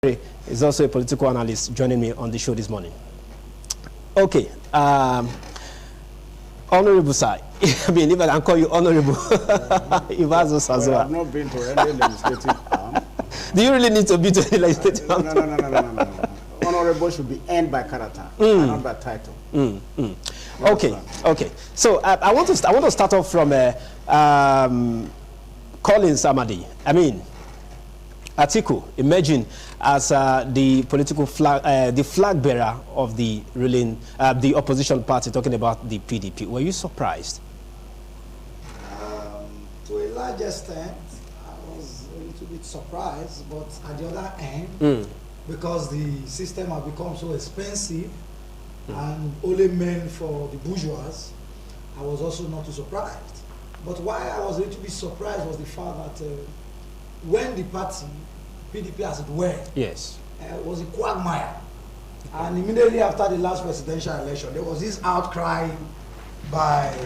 is also a political analyst joining me on the show this morning. Okay, Honorable Sir, I mean, if I can call you Honorable, well, I've not been to any legislative arm. Do you really need to be to any legislative arm? No. Honorable should be earned by character, not by title. Okay. So I want to start off from Colin Samadi. I mean, Atiku emerging as the political flag, the flag bearer of the ruling, the opposition party, talking about the PDP. Were you surprised? To a large extent, I was a little bit surprised, but at the other end, because the system has become so expensive and only meant for the bourgeois, I was also not too surprised. But why I was a little bit surprised was the fact that when the party, PDP as it were, yes, was a quagmire. And immediately after the last presidential election, there was this outcry by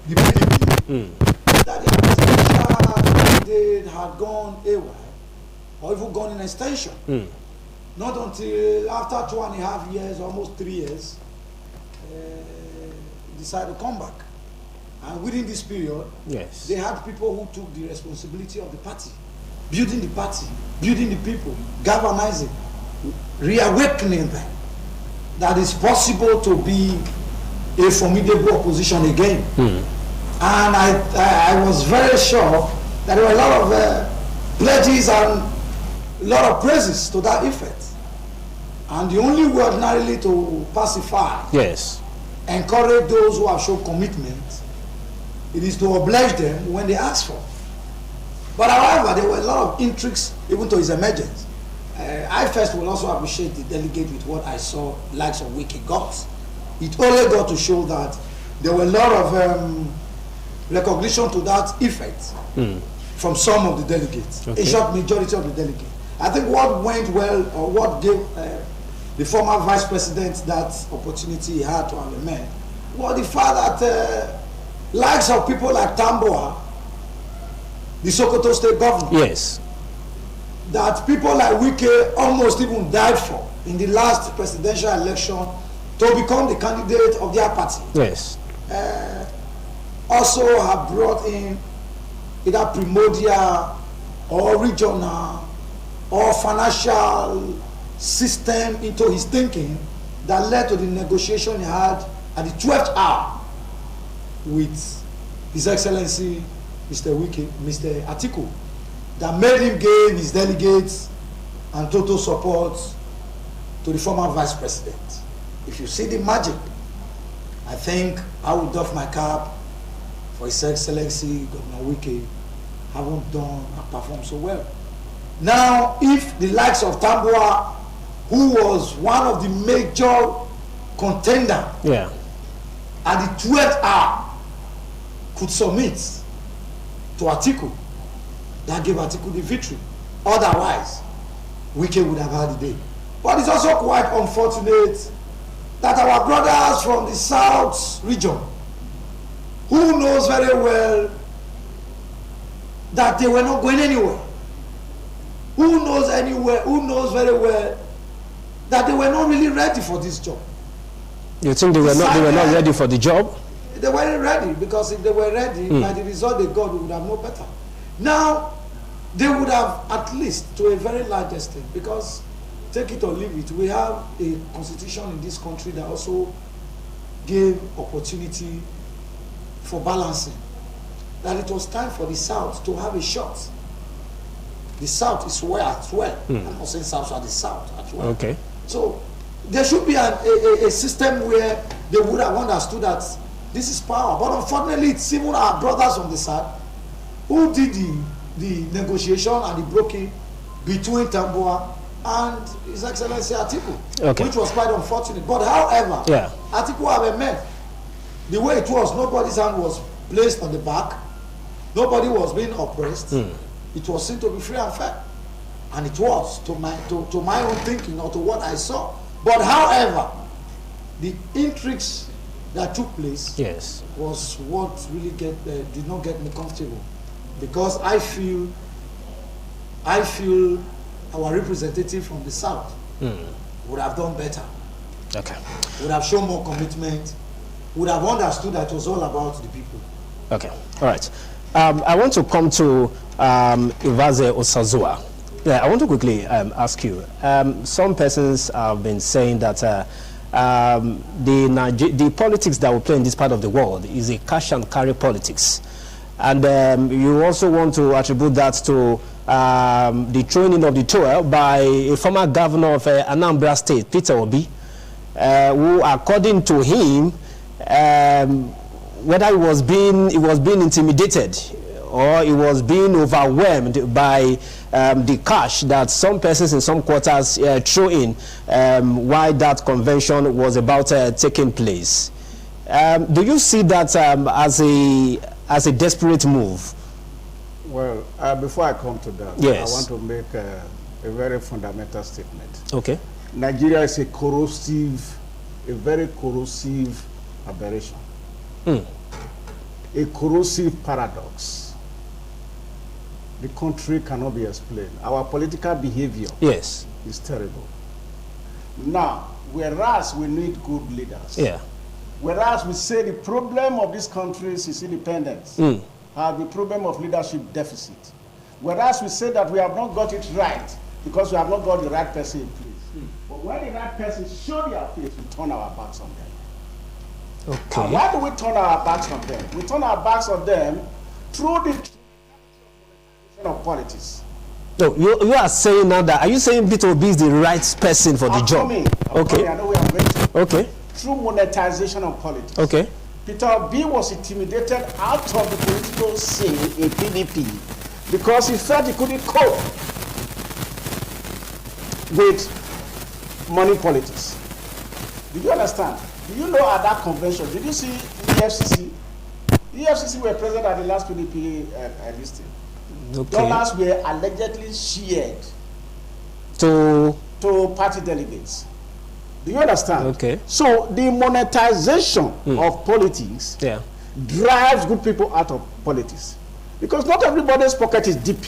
the PDP that the presidential candidate had gone AY, or even gone in extension. Not until after 2.5 years, almost 3 years, decided to come back. And within this period, yes, they had people who took the responsibility of the party, building the party, building the people, galvanizing, reawakening them, that it's possible to be a formidable opposition again. And I was very sure that there were a lot of pledges and a lot of praises to that effect. And the only way ordinarily to pacify, yes, encourage those who have shown commitment, it is to oblige them when they ask for. But however, there were a lot of intrigues even to his emergence. I first will also appreciate the delegate with what I saw, likes of Wiki got. It only got to show that there were a lot of recognition to that effect from some of the delegates, a short majority of the delegates. I think what went well, or what gave the former vice president that opportunity he had to amend, was the fact that likes of people like Tamboa, the Sokoto state governor, yes, that people like Wike almost even died for in the last presidential election to become the candidate of their party. yes, also have brought in either primordial or regional or financial system into his thinking that led to the negotiation he had at the 12th hour with His Excellency Mr. Wike, Mr. Atiku, that made him gain his delegates and total support to the former vice president. If you see the magic, I think I would doff my cap for His Excellency Governor Wike, haven't done and performed so well. Now, if the likes of Tamboa, who was one of the major contenders at the 12th hour, could submit to Atiku, that gave Atiku the victory. Otherwise, Wike would have had the day. But it's also quite unfortunate that our brothers from the South region, who knows very well that they were not going anywhere, who knows very well that they were not really ready for this job. You think they were not ready for the job? They weren't ready, because if they were ready, by the result they got, we would have known better. Now, they would have, at least to a very large extent, because take it or leave it, we have a constitution in this country that also gave opportunity for balancing. That it was time for the South to have a shot. The South is where as well. I'm not saying South are the South as well. Okay. So there should be a system where they would have understood that this is power. But unfortunately, it's even our brothers on the side who did the negotiation and the broking between Tamboa and His Excellency Atiku, which was quite unfortunate. But however, Atiku have met. The way it was, nobody's hand was placed on the back. Nobody was being oppressed. It was seen to be free and fair. And it was, to my own thinking, or to what I saw. But however, the intrigues that took place was what really did not get me comfortable, because I feel our representative from the south would have done better. Okay. Would have shown more commitment. Would have understood that it was all about the people. Okay. All right. I want to come to Ivaze Osazua. Yeah, I want to quickly ask you. Some persons have been saying that the politics that we play in this part of the world is a cash and carry politics. And you also want to attribute that to the throwing of the towel by a former governor of Anambra State, Peter Obi, who, according to him, whether he was being intimidated or he was being overwhelmed by the cash that some persons in some quarters threw in while that convention was about taking place. Do you see that as a desperate move? Well, before I come to that, yes. I want to make a very fundamental statement. Okay. Nigeria is a very corrosive aberration. A corrosive paradox. The country cannot be explained. Our political behavior is terrible. Now, whereas we need good leaders, whereas we say the problem of this country is independence, the problem of leadership deficit, whereas we say that we have not got it right because we have not got the right person in place. But when the right person show their face, we turn our backs on them. Okay. And why do we turn our backs on them? We turn our backs on them through the of politics. No, you are saying now that, are you saying Peter Obi is the right person for the job? Okay. I know where I'm going to. Okay. Through monetization of politics. Okay. Peter Obi was intimidated out of the political scene in PDP because he felt he couldn't cope with money politics. Do you understand? Do you know at that convention, did you see EFCC? EFCC were present at the last PDP listing. Okay. Dollars were allegedly shared to party delegates. Do you understand? Okay. So the monetization of politics drives good people out of politics. Because not everybody's pocket is deep.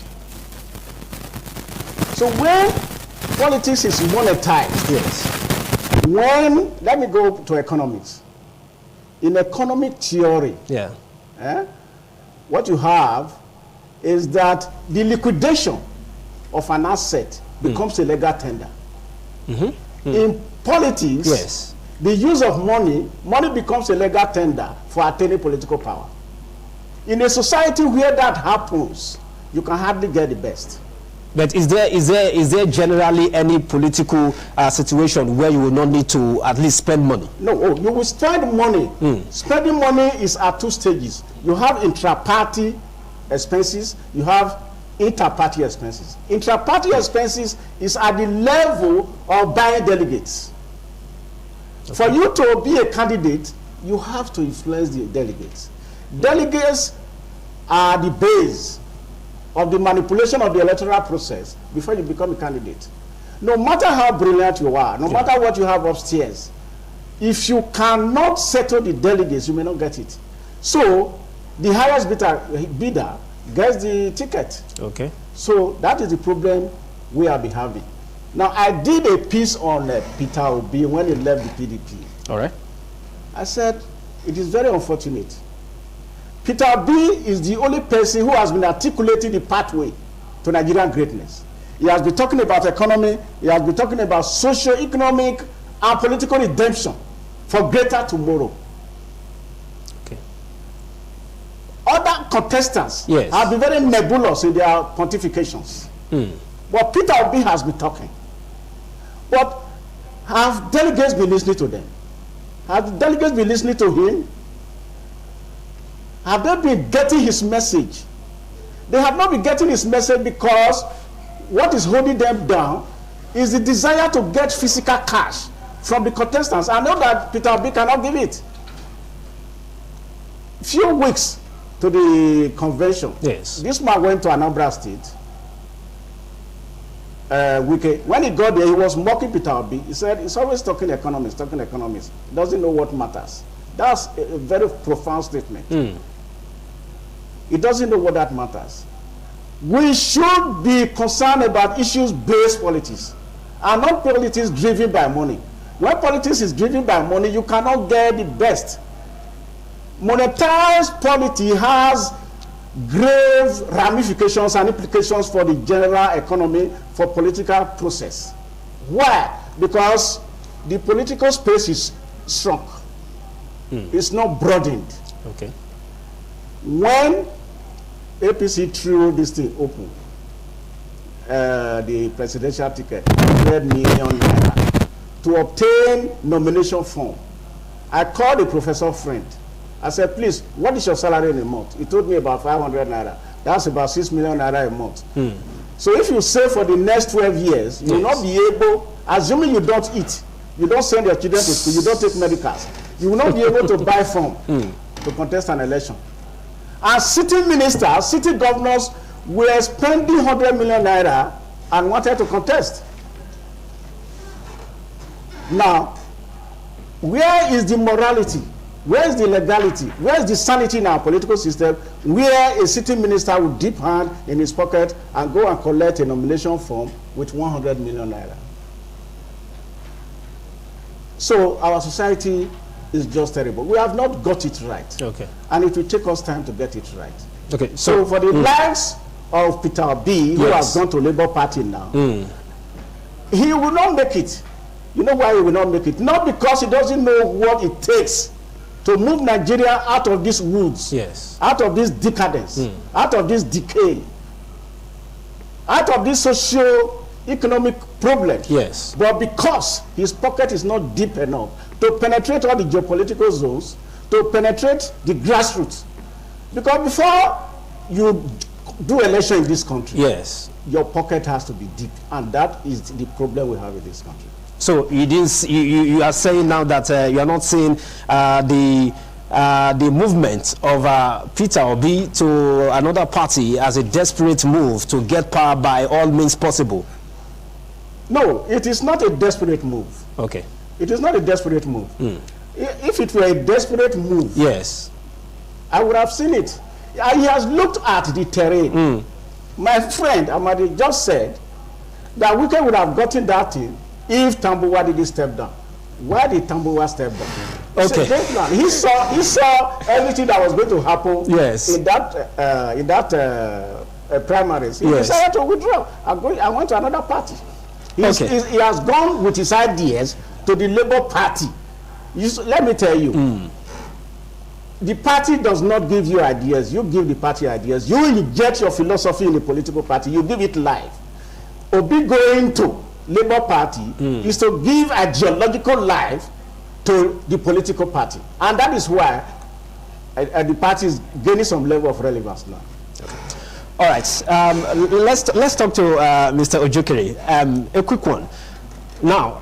So when politics is monetized, let me go to economics. In economic theory, what you have is that the liquidation of an asset becomes a legal tender. In politics, the use of money becomes a legal tender for attaining political power. In a society where that happens, you can hardly get the best. But is there generally any political situation where you will not need to at least spend money? No, you will spend money. Spending money is at two stages. You have intra-party expenses, you have inter-party expenses. Intra-party expenses is at the level of buying delegates. Okay. For you to be a candidate, you have to influence the delegates. Delegates are the base of the manipulation of the electoral process before you become a candidate. No matter how brilliant you are, no matter what you have upstairs, if you cannot settle the delegates, you may not get it. So the highest bidder gets the ticket. Okay. So that is the problem we are having. Now, I did a piece on Peter Obi when he left the PDP. All right. I said, it is very unfortunate. Peter Obi is the only person who has been articulating the pathway to Nigerian greatness. He has been talking about economy, he has been talking about socio-economic and political redemption for greater tomorrow. Okay. Other contestants have been very nebulous in their pontifications. But Peter Obi has been talking. But have delegates been listening to them? Have delegates been listening to him? Have they been getting his message? They have not been getting his message because what is holding them down is the desire to get physical cash from the contestants. I know that Peter Obi cannot give it. Few weeks to the convention, this man went to Anambra State. When he got there, he was mocking Peter Obi. He said, he's always talking economics. He doesn't know what matters. That's a very profound statement. He doesn't know what that matters. We should be concerned about issues-based politics and not politics driven by money. When politics is driven by money, you cannot get the best. Monetized polity has grave ramifications and implications for the general economy, for political process. Why? Because the political space is shrunk. It's not broadened. Okay. When APC threw this thing open, the presidential ticket, 100 million naira, to obtain nomination form, I called a professor friend. I said, please, what is your salary in a month? He told me about 500 naira. That's about 6 million naira a month. So if you say for the next 12 years, you will not be able, assuming you don't eat, you don't send your children to school, you don't take medicals, you will not be able to buy form to contest an election. And sitting ministers, city governors were spending 100 million naira and wanted to contest. Now, where is the morality? Where is the legality? Where is the sanity in our political system where a sitting minister would dip hand in his pocket and go and collect a nomination form with 100 million naira? So our society is just terrible. We have not got it right. Okay. And it will take us time to get it right. Okay. So for the likes of Peter B, who has gone to Labour Party now, he will not make it. You know why he will not make it? Not because he doesn't know what it takes to move Nigeria out of these woods, out of this decadence, out of this decay, out of this socio-economic problem. But because his pocket is not deep enough to penetrate all the geopolitical zones, to penetrate the grassroots. Because before you do election in this country, your pocket has to be deep. And that is the problem we have in this country. So you are saying now that you are not seeing the movement of Peter Obi to another party as a desperate move to get power by all means possible. No, it is not a desperate move. Okay. It is not a desperate move. If it were a desperate move, I would have seen it. He has looked at the terrain. My friend Amadi just said that we would have gotten that thing if Tambuwa didn't step down. Why did Tambuwa step down? Okay. So he saw everything that was going to happen in that primaries. He decided to withdraw. I went to another party. He has gone with his ideas to the Labour Party. Let me tell you, the party does not give you ideas. You give the party ideas. You inject your philosophy in the political party. You give it life. Obi going to Labour Party is to give ideological life to the political party. And that is why the party is gaining some level of relevance now. All right, let's talk to Mr. Ojukiri. A quick one. Now,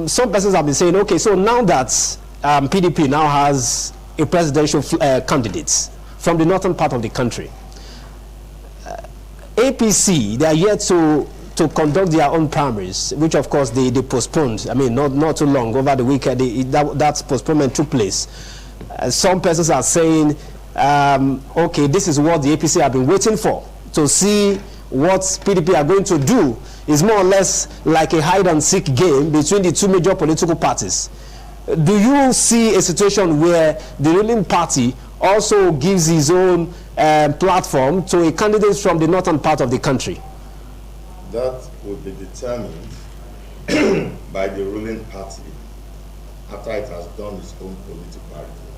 some persons have been saying, okay, so now that PDP now has a presidential candidate from the northern part of the country, APC, they are yet to conduct their own primaries, which of course they postponed. I mean, not too long, over the weekend, that postponement took place. Some persons are saying, okay, this is what the APC have been waiting for, to see what PDP are going to do. Is more or less like a hide-and-seek game between the two major political parties. Do you see a situation where the ruling party also gives his own platform to a candidate from the northern part of the country? That would be determined by the ruling party after it has done its own political argument.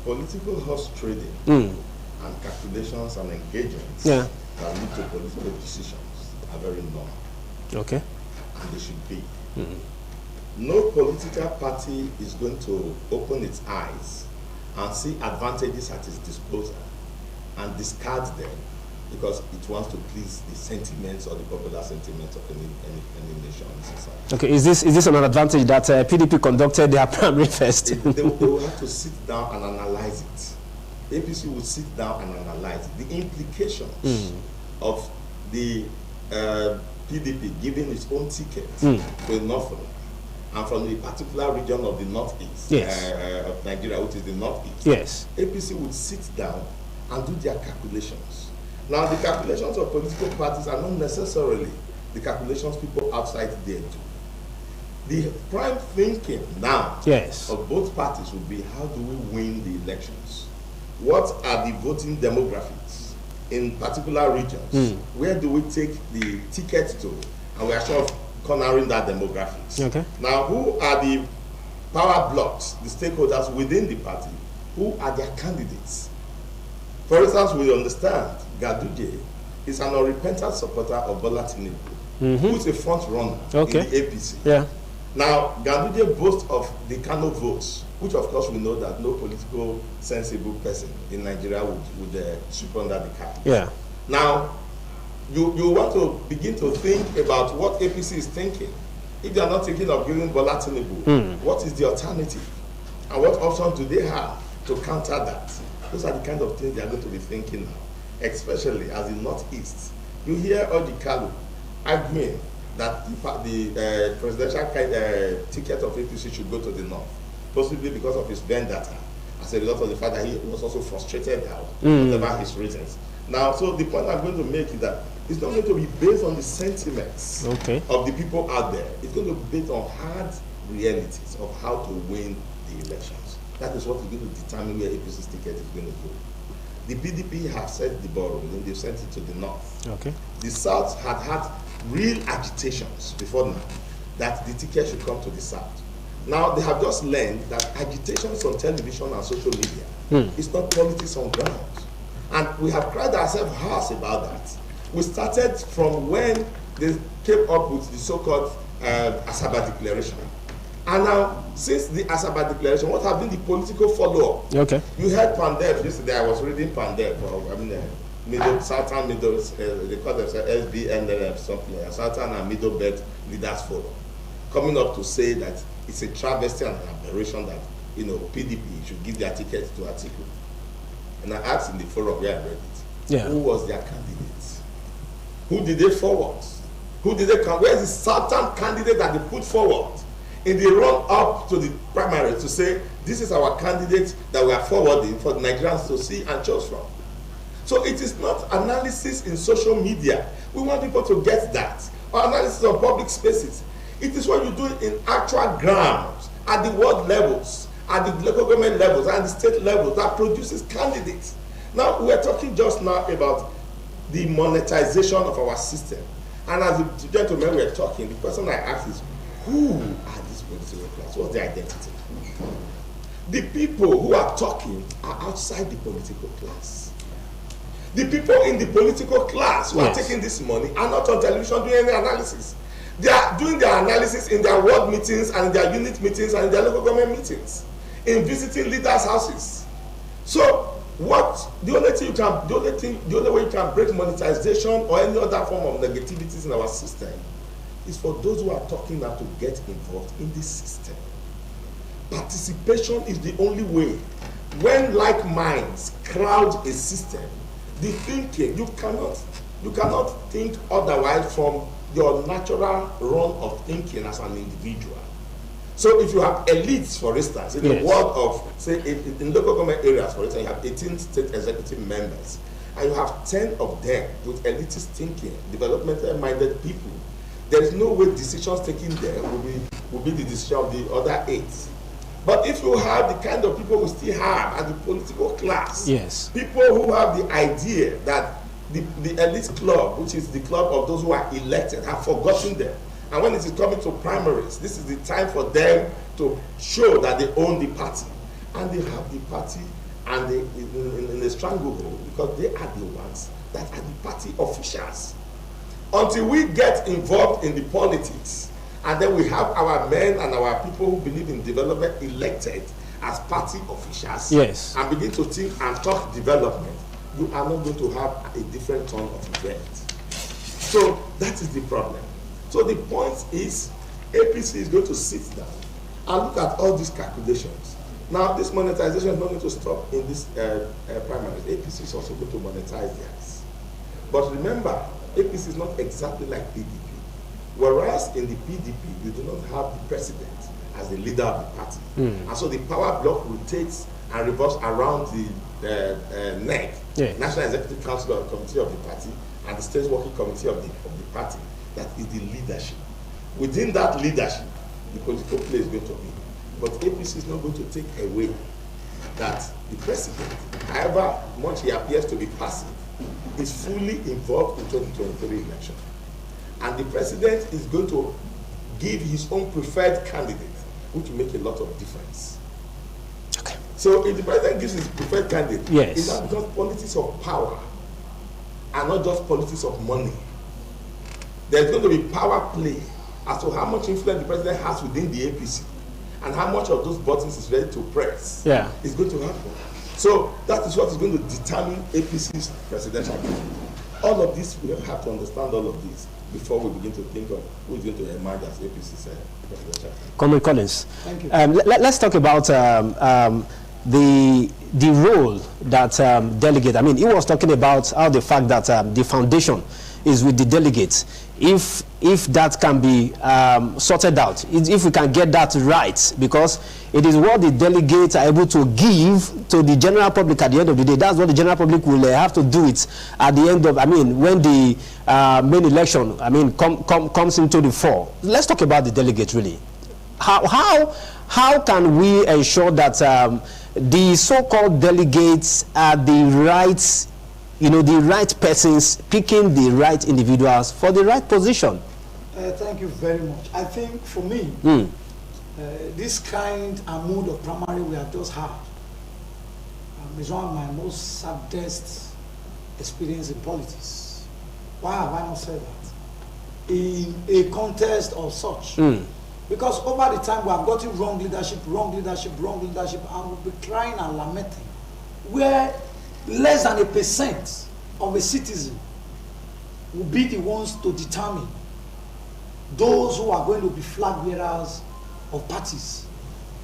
Political horse trading and calculations and engagements that lead to political decisions are very normal. Okay. And they should be. No political party is going to open its eyes and see advantages at its disposal and discard them because it wants to please the sentiments or the popular sentiments of any nation and society. Okay, is this an advantage that PDP conducted their primary first? They will have to sit down and analyze it. APC will sit down and analyze it. The implications of the PDP giving its own ticket to a northern and from the particular region of the northeast of Nigeria, which is the northeast. Yes. APC would sit down and do their calculations Now, the calculations of political parties are not necessarily the calculations people outside there do. The prime thinking now Yes. of both parties will be, how do we win the elections? What are the voting demographics in particular regions? Where do we take the ticket to? And we are sort of cornering that demographics. Okay. Now, who are the power blocks, the stakeholders within the party? Who are their candidates? For instance, we understand Ganduje is an unrepentant supporter of Bola Tinubu, who is a front runner in the APC. Yeah. Now, Ganduje boasts of the Kano votes, which of course we know that no political sensible person in Nigeria would sweep under the carpet. Yeah. Now, you want to begin to think about what APC is thinking. If they are not thinking of giving Bola Tinubu, what is the alternative? And what options do they have to counter that? Those are the kind of things they are going to be thinking now, especially as the Northeast. You hear Odi Kalu arguing that the presidential ticket of APC should go to the North, possibly because of his vendetta, as a result of the fact that he was also frustrated out, whatever his reasons. Now, so the point I'm going to make is that it's not going to be based on the sentiments of the people out there. It's going to be based on hard realities of how to win the elections. That is what is going to determine where APC's ticket is going to go. The PDP have set the ball rolling, they've sent it to the North. Okay. The South had real agitations before now that the ticket should come to the South. Now, they have just learned that agitations on television and social media is not politics on ground. And we have cried ourselves hoarse about that. We started from when they came up with the so-called Asaba Declaration. And now, since the Asaba Declaration, what have been the political follow-up? Okay. You heard Pandep yesterday. I was reading Pandep, Southern Middle, they call themselves SBNLF, something like that, Southern and Middle Belt Leaders Forum, coming up to say that it's a travesty and an aberration that, PDP should give their tickets to Atiku. And I asked in the forum where I read it, who was their candidate? Who did they forward? Who did they come? Where is the certain candidate that they put forward in the run-up to the primaries to say, this is our candidate that we are forwarding for the Nigerians to see and choose from? So it is not analysis in social media. We want people to get that. Or analysis of public spaces. It is what you do in actual grounds, at the world levels, at the local government levels, and the state levels that produces candidates. Now, we are talking just now about the monetization of our system. And as the gentlemen were talking, the person I asked is, who are these political class? What's their identity? The people who are talking are outside the political class. The people in the political class who are taking this money are not on television doing any analysis. They are doing their analysis in their ward meetings and in their unit meetings and in their local government meetings, in visiting leaders' houses. So, the only way you can break monetization or any other form of negativities in our system is for those who are talking now to get involved in the system. Participation is the only way. When like minds crowd a system, the thinking, you cannot think otherwise from your natural run of thinking as an individual. So if you have elites, for instance, in the world of, say, in local government areas, for instance, you have 18 state executive members, and you have 10 of them with elitist thinking, developmental-minded people, there is no way decisions taken there will be the decision of the other 8. But if you have the kind of people we still have at the political class, people who have the idea that the elite club, which is the club of those who are elected, have forgotten them. And when it is coming to primaries, this is the time for them to show that they own the party. And they have the party and they in a stranglehold because they are the ones that are the party officials. Until we get involved in the politics, and then we have our men and our people who believe in development elected as party officials, and begin to think and talk development, you are not going to have a different turn of events. So that is the problem. So the point is, APC is going to sit down and look at all these calculations. Now, this monetization is not going to stop in this primaries. APC is also going to monetize theirs. But remember, APC is not exactly like PDP. Whereas in the PDP, you do not have the president as the leader of the party. And so the power block rotates and revolves around the NEC, Yes. National Executive Council or Committee of the party, and the State Working Committee of the party. That is the leadership. Within that leadership, the political play is going to be. But APC is not going to take away that the president, however much he appears to be passive, is fully involved in 2023 election. And the president is going to give his own preferred candidate, which will make a lot of difference. Okay. So if the president gives his preferred candidate, Yes. it's not because politics of power and not just politics of money. There's going to be power play as to how much influence the president has within the APC and how much of those buttons is ready to press. Yeah. It's going to happen. So that is what is going to determine APC's presidential campaign. All of this, we have to understand all of this before we begin to think of who is going to emerge as APC's presidential campaign. Comrade Collins. Thank you. Let's talk about the role that delegate. I mean, he was talking about how the fact that the foundation is with the delegates. If that can be sorted out, if we can get that right, because it is what the delegates are able to give to the general public at the end of the day. That's what the general public will have to do it at the end of, I mean, when the main election, I mean, comes into the fore. Let's talk about the delegates really. How can we ensure that the so-called delegates are the right, the right persons picking the right individuals for the right position? Thank you very much. I think for me, this kind and mood of primary we have just had is one of my most saddest experience in politics. Why have I not said that? In a contest of such. Because over the time we have gotten wrong leadership, and we'll be crying and lamenting, where less than 1% of a citizen will be the ones to determine those who are going to be flag bearers of parties,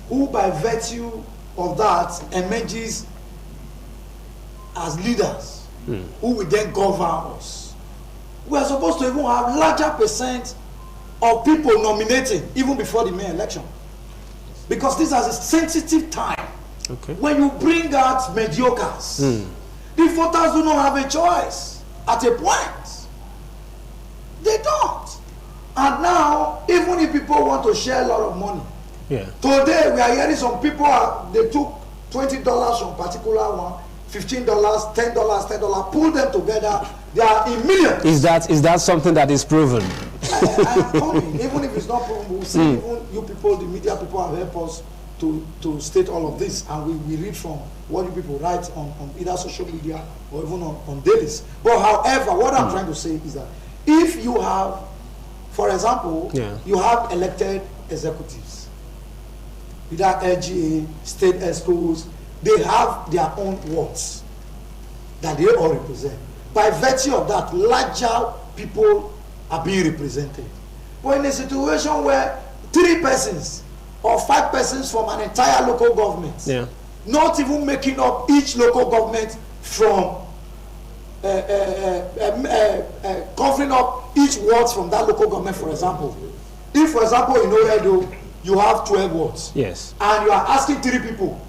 who by virtue of that emerges as leaders, who will then govern us. We are supposed to even have larger percent of people nominating even before the main election, because this is a sensitive time. Okay. When you bring out mediocres, the voters do not have a choice at a point. They don't. And now, even if people want to share a lot of money, today we are hearing some people they took $20 from particular one, $15, $10, pull them together, they are in millions. Is that something that is proven? I am coming. Even if it's not proven, we'll see. Even you people, the media people, have helped us to state all of this, and we read from what you people write on either social media or even on dailies. But however, what I'm trying to say is that if you have, for example, you have elected executives, either LGA, state schools, they have their own wards that they all represent. By virtue of that, larger people are being represented. But in a situation where 3 persons or 5 persons from an entire local government, not even making up each local government from covering up each ward from that local government, for example. If, for example, in Oredo, you have 12 wards, and you are asking 3 people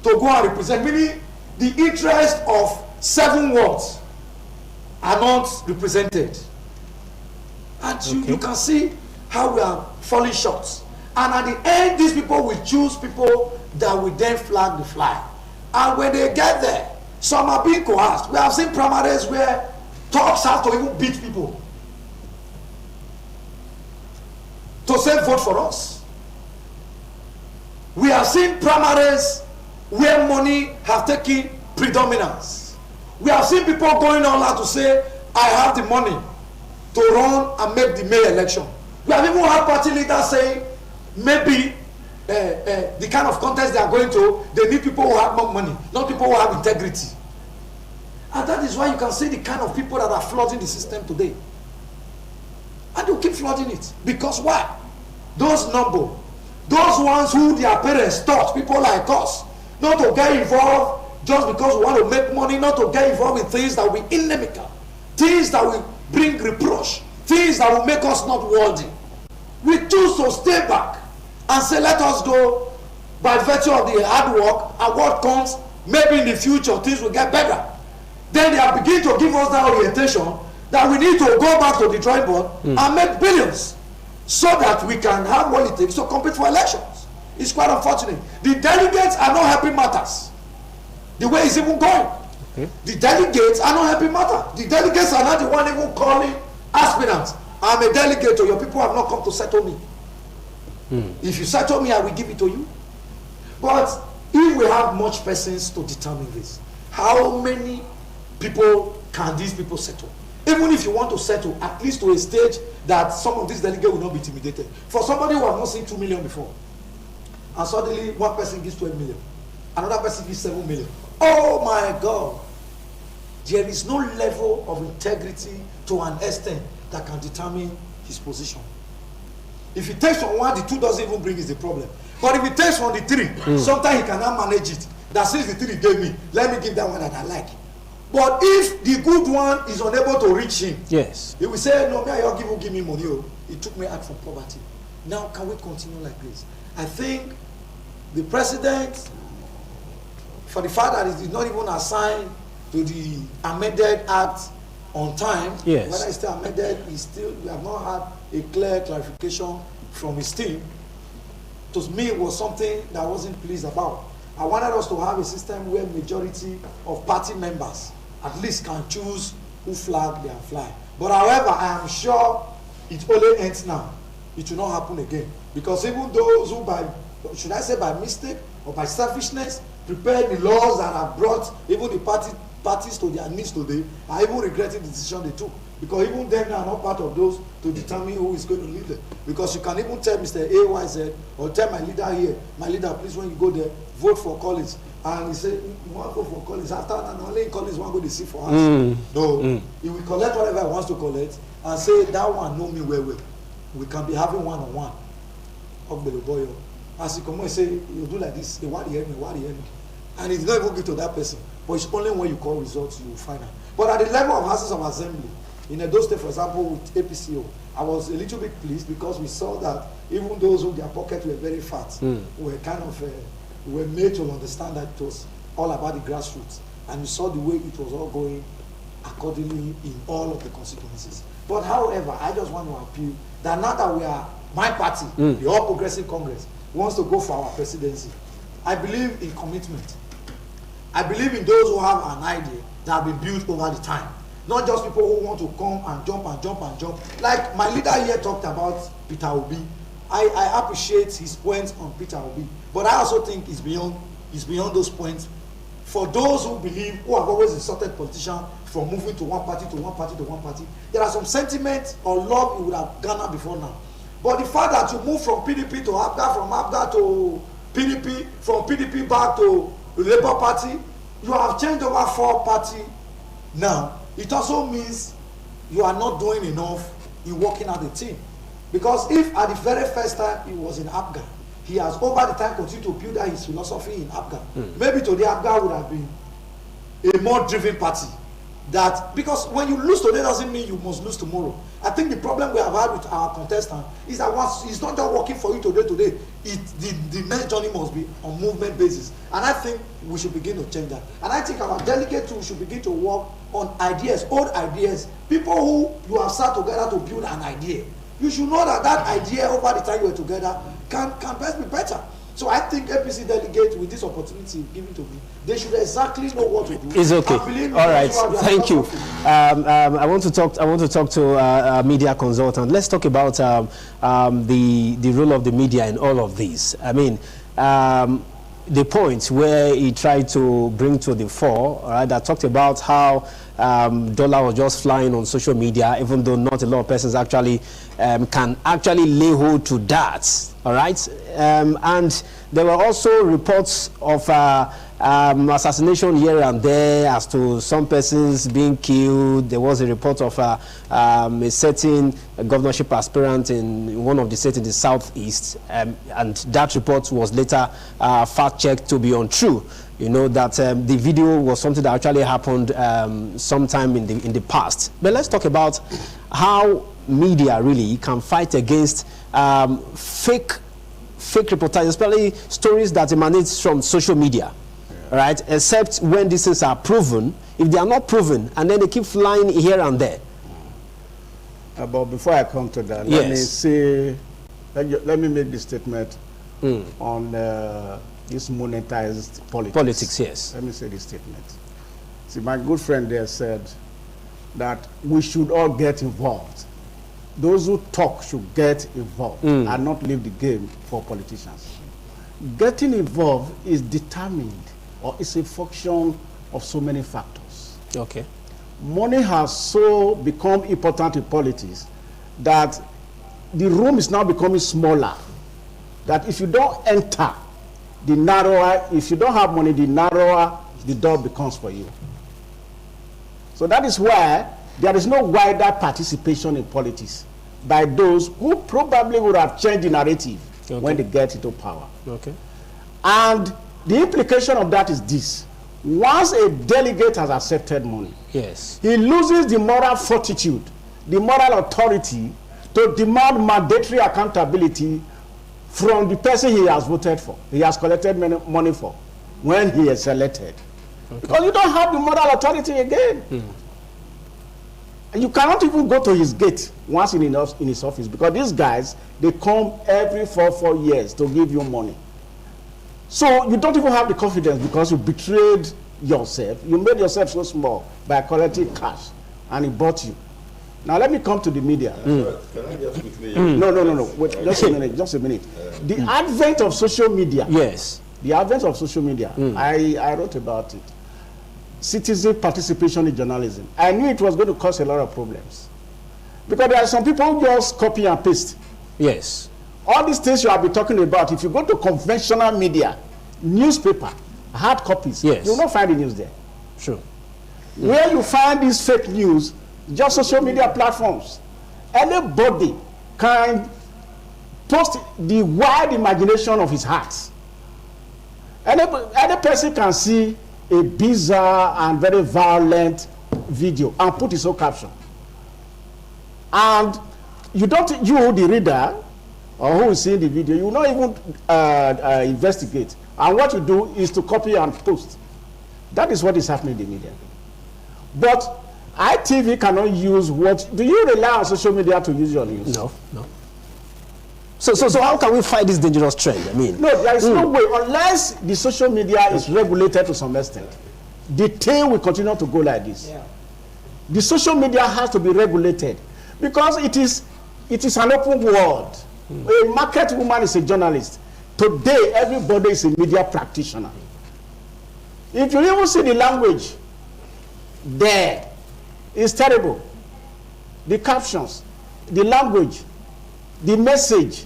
to go and represent, meaning the interest of 7 wards are not represented. And you can see how we are falling short. And at the end, these people will choose people that will then flag the flag. And when they get there, some are being coerced. We have seen primaries where talks have to even beat people to say vote for us. We have seen primaries where money have taken predominance. We have seen people going on out to say, I have the money to run and make the May election. We have even had party leaders saying, maybe the kind of contest they are going to, they need people who have more money, not people who have integrity. And that is why you can see the kind of people that are flooding the system today. And you keep flooding it. Because why? Those number, those ones who their parents taught, people like us, not to get involved just because we want to make money, not to get involved in things that will be inimical, things that will bring reproach, things that will make us not worthy. We choose to stay back and say, let us go by virtue of the hard work, and what comes, maybe in the future things will get better. Then they are beginning to give us that orientation that we need to go back to the drawing board and make billions so that we can have what it takes to compete for elections. It's quite unfortunate. The delegates are not helping matters. The way it's even going. Okay. The delegates are not helping matters. The delegates are not the one even calling aspirants. I'm a delegate, or your people have not come to settle me. If you settle me, I will give it to you. But if we have much persons to determine this, how many people can these people settle? Even if you want to settle, at least to a stage that some of these delegates will not be intimidated. For somebody who has not seen 2 million before, and suddenly one person gives 12 million, another person gives 7 million. Oh my God! There is no level of integrity to an extent that can determine his position. If it takes from one, the 2 doesn't even bring is the problem. But if it takes from the 3, sometimes he cannot manage it. That since the 3 gave me, let me give that one that I like. But if the good one is unable to reach him, yes, he will say, no, me, I give me money. Oh. It took me out from poverty. Now, can we continue like this? I think the president, for the fact that he did not even assign to the amended act on time, yes, whether it's still amended, we have not had a clear clarification from his team. To me, it was something that I wasn't pleased about. I wanted us to have a system where majority of party members at least can choose who flag their flag. But however, I am sure it only ends now. It will not happen again. Because even those who should I say by mistake or by selfishness, prepared the laws that have brought even the parties to their knees today, are even regretting the decision they took. Because even them are not part of those to determine who is going to lead them. Because you can even tell Mr. AYZ or tell my leader here, my leader, please, when you go there, vote for Collins. And he said, you want to vote for Collins. After that, only Collins want to go to see for us. No, he will collect whatever he wants to collect and say, that one know me well. We can be having one-on-one. As he come and say, you do like this, they want to hear me. And it's not even good to that person. But it's only when you call results you will find out. But at the level of houses of assembly, in Edo State, for example, with APCO, I was a little bit pleased because we saw that even those who their pockets were very fat were kind of were made to understand that it was all about the grassroots, and you saw the way it was all going accordingly in all of the constituencies. But however, I just want to appeal that now that we are my party, the All Progressive Congress, wants to go for our presidency. I believe in commitment. I believe in those who have an idea that have been built over the time. Not just people who want to come and jump. Like my leader here talked about Peter Obi. I appreciate his points on Peter Obi. But I also think it's beyond those points. For those who believe, who have always insulted politicians from moving to one party to one party, there are some sentiments or love you would have garnered before now. But the fact that you move from PDP to APGA, from APGA to PDP, from PDP back to the Labour Party, you have changed over 4 parties now. It also means you are not doing enough in working out the team. Because if at the very first time he was in APGA, he has over the time continued to build out his philosophy in APGA. Maybe today APGA would have been a more driven party. Because when you lose today doesn't mean you must lose tomorrow. I think the problem we have had with our contestant is that once it's not just working for you today, the next journey must be on movement basis. And I think we should begin to change that. And I think our delegate too should begin to work on ideas, old ideas, people who you have sat together to build an idea. You should know that idea over the time you were together can best be better. So I think APC delegates with this opportunity given to me, they should exactly know what to do. It's okay. All right. Thank you. I want to talk to a media consultant. Let's talk about the role of the media in all of this. I mean, the point where he tried to bring to the fore, all right, that talked about how dollar was just flying on social media, even though not a lot of persons actually can actually lay hold to that. All right, and there were also reports of assassination here and there as to some persons being killed. There was a report of a certain governorship aspirant in one of the states in the southeast, and that report was later fact-checked to be untrue. You know that the video was something that actually happened sometime in the past. But let's talk about how media really can fight against fake reportages, especially stories that emanate from social media. right? Except when these things are proven. If they are not proven, and then they keep flying here and there. But before I come to that, Yes. let me make this statement on this monetized politics. Politics, yes. Let me say this statement. See, my good friend there said that we should all get involved. Those who talk should get involved and not leave the game for politicians. Getting involved is determined, or it's a function of so many factors. Okay. Money has so become important in politics that the room is now becoming smaller. That if you don't enter, the narrower, if you don't have money, the narrower the door becomes for you. So that is why there is no wider participation in politics by those who probably would have changed the narrative when they get into power. Okay. And the implication of that is this. Once a delegate has accepted money, yes, he loses the moral fortitude, the moral authority to demand mandatory accountability from the person he has voted for, he has collected money for, when he is elected. Because you don't have the moral authority again. And you cannot even go to his gate once in his office, because these guys, they come every 4 years to give you money. So you don't even have the confidence because you betrayed yourself. You made yourself so small by collecting cash, and he bought you. Now let me come to the media. Can I just quickly? No. Wait, just a minute. The advent of social media. yes, The advent of social media. I wrote about it. Citizen participation in journalism. I knew it was going to cause a lot of problems, because there are some people who just copy and paste. yes, All these things you have been talking about, if you go to conventional media, newspaper, hard copies, Yes. you will not find the news there. true. Where you find this fake news, just social media platforms. Anybody can post the wide imagination of his heart. Any person can see a bizarre and very violent video and put his own caption. And you, the reader, or who is seeing the video, you will not even investigate. And what you do is to copy and post. That is what is happening in the media. But ITV cannot use what... Do you rely on social media to use your news? No. So how can we fight this dangerous trend? I mean, No, there is no way, unless the social media is regulated to some extent. The thing will continue to go like this. Yeah. The social media has to be regulated, because it is an open world. A market woman is a journalist. Today, everybody is a media practitioner. If you even see the language there, it's terrible. The captions, the language, the message.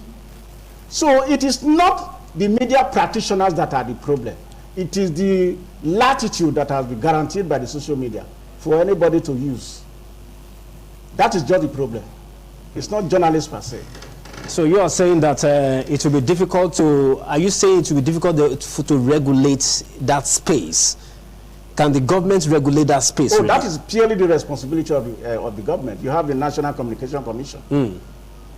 So it is not the media practitioners that are the problem. It is the latitude that has been guaranteed by the social media for anybody to use. That is just the problem. It's not journalists per se. so you are saying that it will be difficult to... Are you saying it will be difficult to regulate that space? Can the government regulate that space? Oh, really? that is purely the responsibility of the government. You have the National Communication Commission.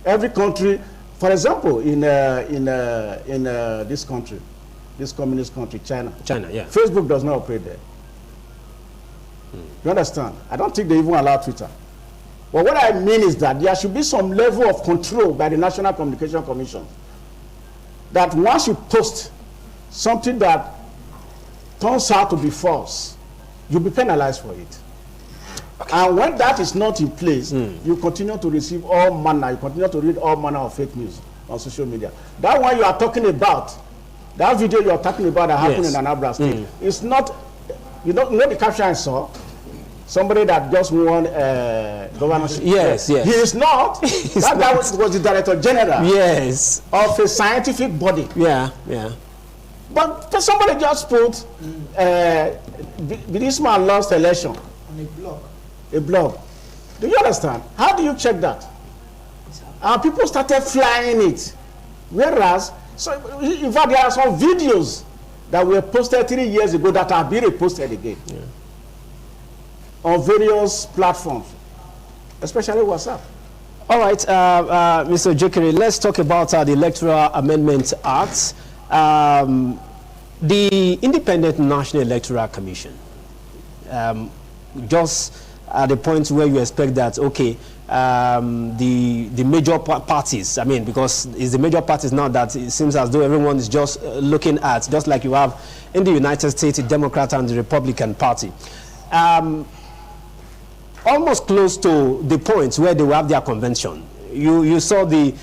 Every country, for example, in this country, this communist country, China, yeah. Facebook does not operate there. You understand? I don't think they even allow Twitter. But what I mean is that there should be some level of control by the National Communication Commission. That once you post something that turns out to be false, you'll be penalized for it. And when that is not in place, you continue to receive all manner, you continue to read all manner of fake news on social media. That one you are talking about, that video you are talking about that happened in Anambra State, it's not, you know the caption I saw? Somebody that just won governorship. Yes. He is not. That guy was the Director General Yes. of a scientific body. Yeah. But somebody just put, this man lost election. On a blog. A blog. Do you understand? How do you check that? And people started flying it. Whereas, so in fact, there are some videos that were posted 3 years ago that are being reposted again. Yeah. On various platforms, especially WhatsApp. All right, Mr. Jekere, let's talk about the Electoral Amendment Act. The Independent National Electoral Commission, just at the point where you expect that, okay, the major parties, I mean, because it's the major parties now that it seems as though everyone is just looking at, just like you have in the United States, the Democrat and the Republican Party. Almost close to the point where they will have their convention. You saw the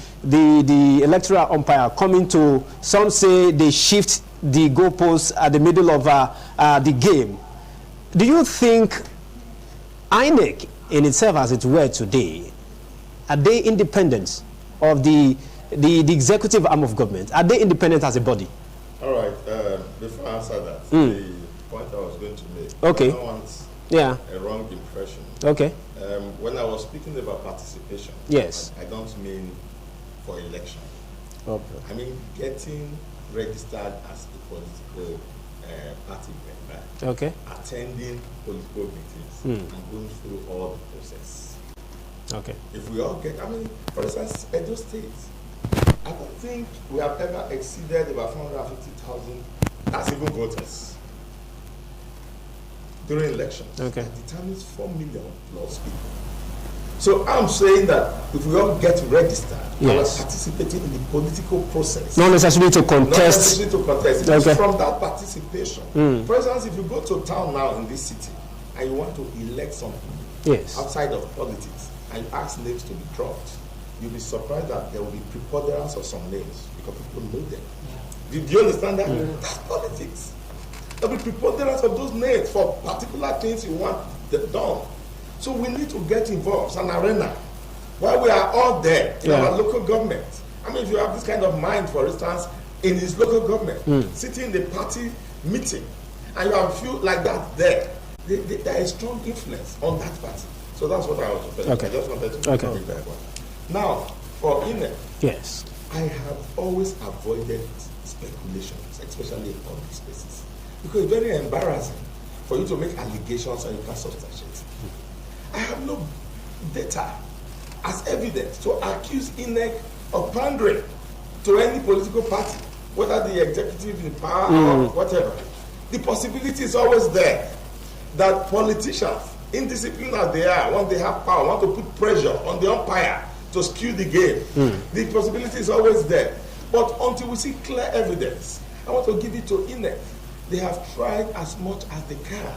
electoral umpire coming to, some say they shift the goalposts at the middle of the game. Do you think INEC in itself as it were today, are they independent of the executive arm of government? Are they independent as a body? All right, before I answer that, the point I was going to make, okay. I don't want a wrong impression. Okay. When I was speaking about participation, yes, I don't mean for election. Okay. I mean getting registered as a political party member, okay, attending political meetings, and going through all the process. Okay. If we all get, I mean, for instance, Edo State, I don't think we have ever exceeded about 450,000 as even voters during elections. Okay. That determines 4 million plus people. So I'm saying that if we all get registered, yes, and participating in the political process, not necessarily to contest. Not necessarily to contest. It okay. is from that participation. For instance, if you go to town now in this city and you want to elect something yes, outside of politics and you ask names to be dropped, you'll be surprised that there will be preponderance of some names because people know them. Do you understand that? That's politics. There will be preponderance of those names for particular things you want done. So we need to get involved. It's an arena where we are all there in our local government. I mean, if you have this kind of mind, for instance, in his local government, sitting in the party meeting, and you have a few like that there is strong influence on that party. So that's what I was saying. Okay. I just wanted to make that one. Now, for INEC, yes, I have always avoided speculations, especially in public spaces, because it's very embarrassing for you to make allegations and you can't substantiate. I have no data as evidence to accuse INEC of pandering to any political party, whether the executive in power or whatever. The possibility is always there that politicians, indisciplined as they are, when they have power, want to put pressure on the umpire to skew the game. The possibility is always there. But until we see clear evidence, I want to give it to INEC. They have tried as much as they can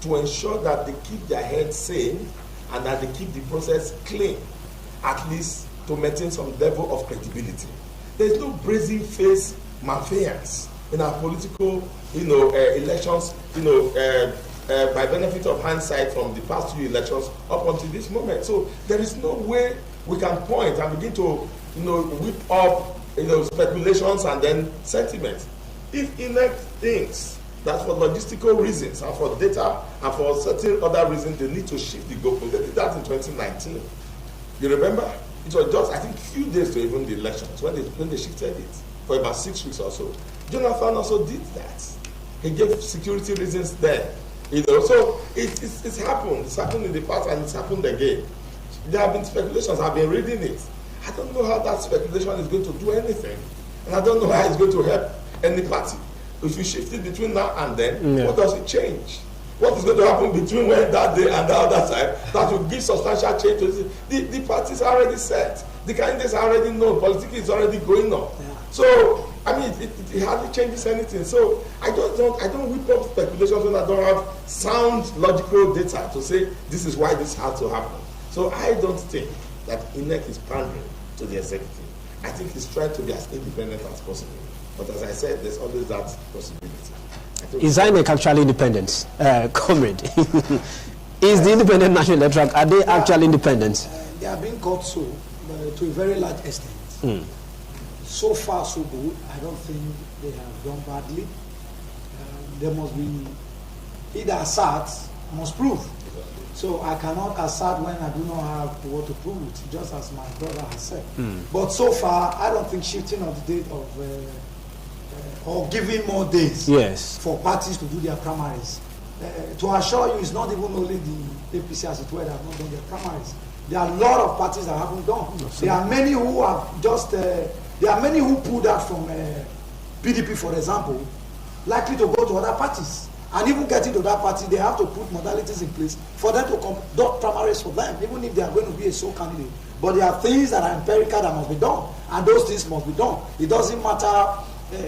to ensure that they keep their heads sane and that they keep the process clean, at least to maintain some level of credibility. There's no brazen face malfeasance in our political, elections, by benefit of hindsight from the past few elections up until this moment. So there is no way we can point and begin to, whip up, speculations and then sentiments. If INEC thinks that for logistical reasons and for data and for certain other reasons they need to shift the goalpost, they did that in 2019. You remember? It was just, I think, few days to even the elections when they shifted it for about 6 weeks or so. Jonathan also did that. He gave security reasons there. So it's happened. It's happened in the past and it's happened again. There have been speculations. I've been reading it. I don't know how that speculation is going to do anything. And I don't know how it's going to help any party. If you shift it between now and then, what does it change? What is going to happen between when that day and the other side that will give substantial change to the parties are already set. The candidates are already known. Politics is already going on. Yeah. So, I mean, it hardly changes anything. So, I don't whip up speculations when I don't have sound logical data to say this is why this had to happen. So, I don't think that INEC is pandering to the executive. I think he's trying to be as independent as possible. But as I said, there's always that possibility. Is INEC actually independent, comrade? Is the Independent National Electoral, are they actually independent? They are being caught so, to a very large extent. So far, so good. I don't think they have done badly. There must be either assert, must prove. So I cannot assert when I do not have what to prove it, just as my brother has said. But so far, I don't think shifting of the date of or giving more days for parties to do their primaries. To assure you, it's not even only the APC as it were that have not done their primaries. There are a lot of parties that haven't done. There are many who have just, there are many who pulled out from PDP, for example, likely to go to other parties. And even getting to that party, they have to put modalities in place for them to conduct primaries for them, even if they are going to be a sole candidate. But there are things that are empirical that must be done, and those things must be done. It doesn't matter,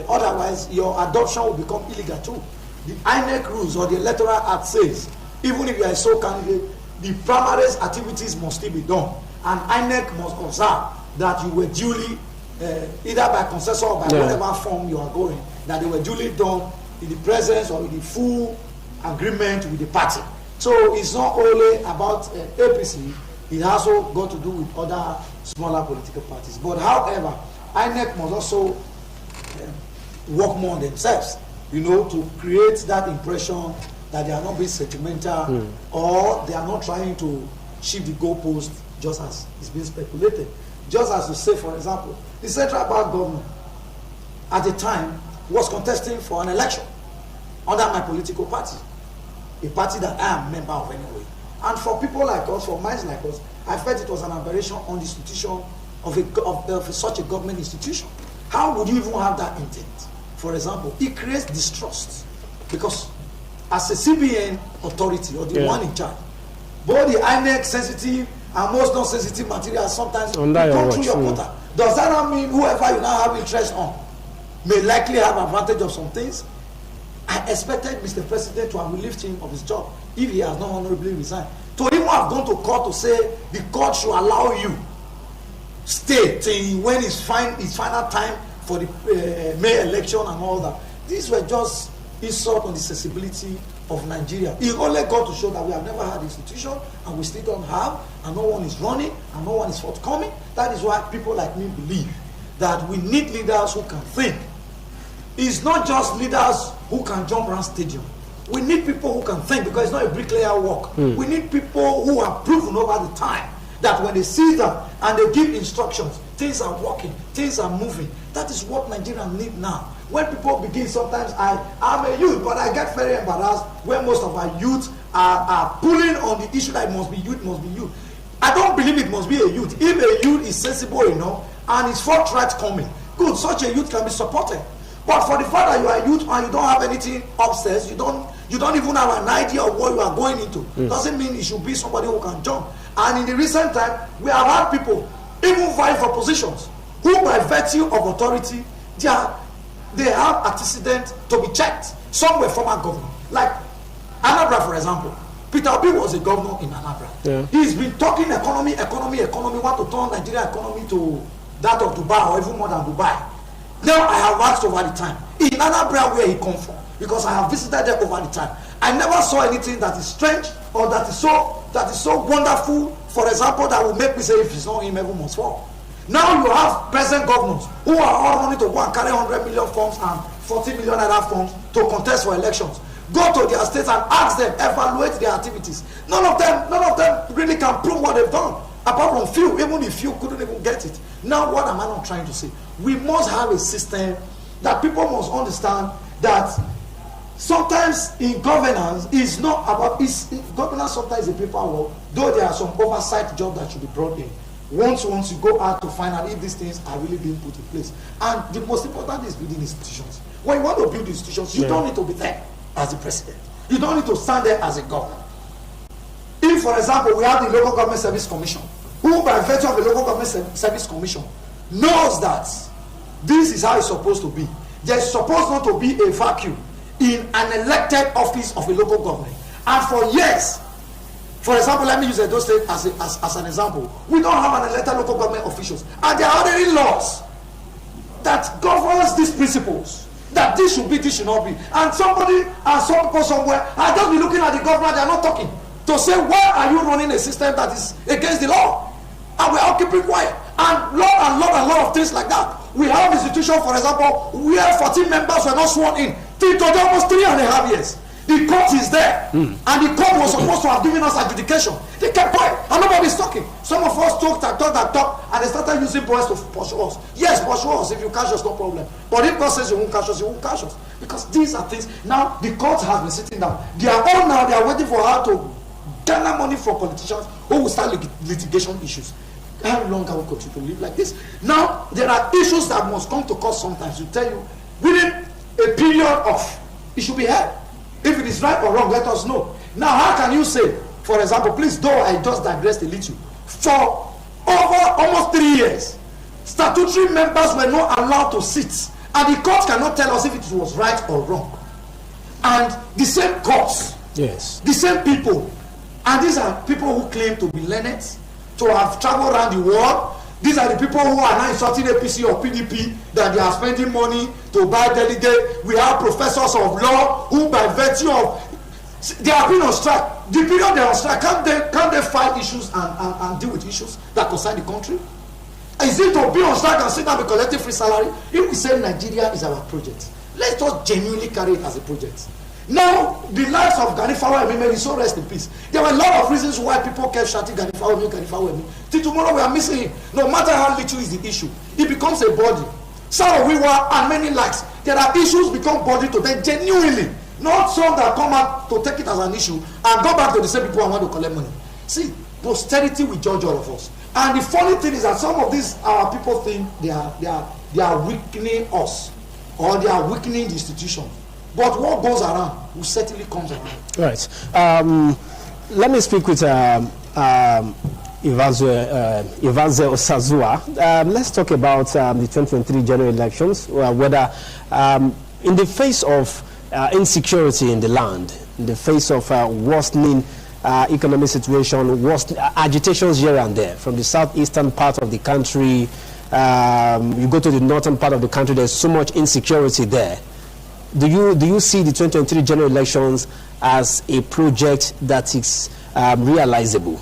otherwise your adoption will become illegal too. The INEC rules or the Electoral Act says, even if you are a sole candidate, the primaries activities must still be done. And INEC must observe that you were duly, either by consensus or by whatever form you are going, that they were duly done in the presence or in the full agreement with the party. So it's not only about APC, it also got to do with other smaller political parties. But however, INEC must also work more on themselves, to create that impression that they are not being sentimental or they are not trying to shift the goalpost just as it's being speculated. Just as to say, for example, the Central Bank governor at the time was contesting for an election under my political party, a party that I am a member of anyway. And for people like us, for minds like us, I felt it was an aberration on the institution of such a government institution. How would you even have that intent? For example, it creates distrust, because as a CBN authority or the one in charge, both the INEC sensitive and most non-sensitive materials sometimes come through your portal. Does that not mean whoever you now have interest on may likely have advantage of some things? I expected Mr. President to have relieved him of his job if he has not honorably resigned. To even have gone to court to say the court should allow you stay till when it's final time for the May election and all that. These were just insult on the sensibility of Nigeria. It only got to show that we have never had institution and we still don't have, and no one is running and no one is forthcoming. That is why people like me believe that we need leaders who can think. It's not just leaders who can jump around stadium. We need people who can think, because it's not a bricklayer work. We need people who have proven over the time that when they see them and they give instructions, things are working, things are moving. That is what Nigerians need now. When people begin, sometimes I'm a youth, but I get very embarrassed when most of our youth are pulling on the issue that it must be youth, must be youth. I don't believe it must be a youth. If a youth is sensible enough and is forthcoming, good, such a youth can be supported. But for the fact that you are a youth and you don't have anything upstairs, you don't even have an idea of what you are going into, doesn't mean it should be somebody who can jump. And in the recent time, we have had people even vying for positions who, by virtue of authority, they have antecedent to be checked. Some were former governor, like Anambra, for example. Peter Obi was a governor in Anambra. He's been talking economy, want to turn Nigeria economy to that of Dubai or even more than Dubai. Now I have asked over the time, in Anambra where he come from, because I have visited there over the time, I never saw anything that is strange or that is so wonderful, for example, that will make me say if it's not him, everyone must fall. Now you have present governors who are all running to go and carry 100 million forms and 40 million other forms to contest for elections. Go to their states and ask them, evaluate their activities. None of them really can prove what they've done, apart from few. Even if few couldn't even get it. Now what am I not trying to say? We must have a system that people must understand that sometimes in governance is not about governance. Sometimes is a paperwork, though there are some oversight jobs that should be brought in. Once you go out to find out if these things are really being put in place. And the most important is building institutions. When you want to build institutions, you don't need to be there as the president. You don't need to stand there as a governor. If, for example, we have the Local Government Service Commission, who by virtue of the Local Government Service Commission knows that this is how it's supposed to be. There's supposed not to be a vacuum in an elected office of a local government. And for years, for example, let me use Edo State as an example. We don't have an elected local government officials. And there are already laws that governs these principles. That this should be, this should not be. And some people somewhere are just be looking at the governor, they are not talking. To say, why are you running a system that is against the law? And we are keeping quiet. And lot of things like that. We have institutions, for example, where 14 members were not sworn in. Till almost 3.5 years. The court is there, and the court was supposed to have given us adjudication. They kept quiet, and nobody is talking. Some of us talk, and they started using boys to pursue us. Yes, pursue us. If you catch us, no problem. But if God says you won't catch us, you won't catch us. Because these are things. Now, the court has been sitting down. They are all now, they are waiting for her to gather money for politicians who will start litigation issues. How long can we continue to live like this? Now, there are issues that must come to court sometimes. To tell you, within a period of it should be heard. If it is right or wrong, let us know. Now, how can you say, for example, please, though I just digressed a little, for over almost 3 years, statutory members were not allowed to sit, and the court cannot tell us if it was right or wrong. And the same courts, yes, the same people, and these are people who claim to be learned, to have traveled around the world. These are the people who are now insulting APC or PDP, that they are spending money to buy delegates. We have professors of law who, by virtue of, they have been on strike. The period they are on strike, can't they file issues and deal with issues that concern the country? Is it to be on strike and sit down and be collecting free salary? If we say Nigeria is our project, let's just genuinely carry it as a project. Now, the likes of Gani Fawemi, so rest in peace. There were a lot of reasons why people kept shouting Gani Fawemi. Till tomorrow we are missing him. No matter how little is the issue, it becomes a body. Sarah Wiwa and many likes. There are issues become body to them genuinely. Not some that come out to take it as an issue and go back to the same people and want to collect money. See, posterity will judge all of us. And the funny thing is that some of these our people think they are weakening us, or they are weakening the institution. But what goes around will certainly comes around. Right. Let me speak with Ivanze Osazua. Let's talk about the 2023 general elections, whether in the face of insecurity in the land, in the face of worsening economic situation, agitations here and there, from the southeastern part of the country, you go to the northern part of the country, there's so much insecurity there. Do you see the 2023 general elections as a project that is realizable,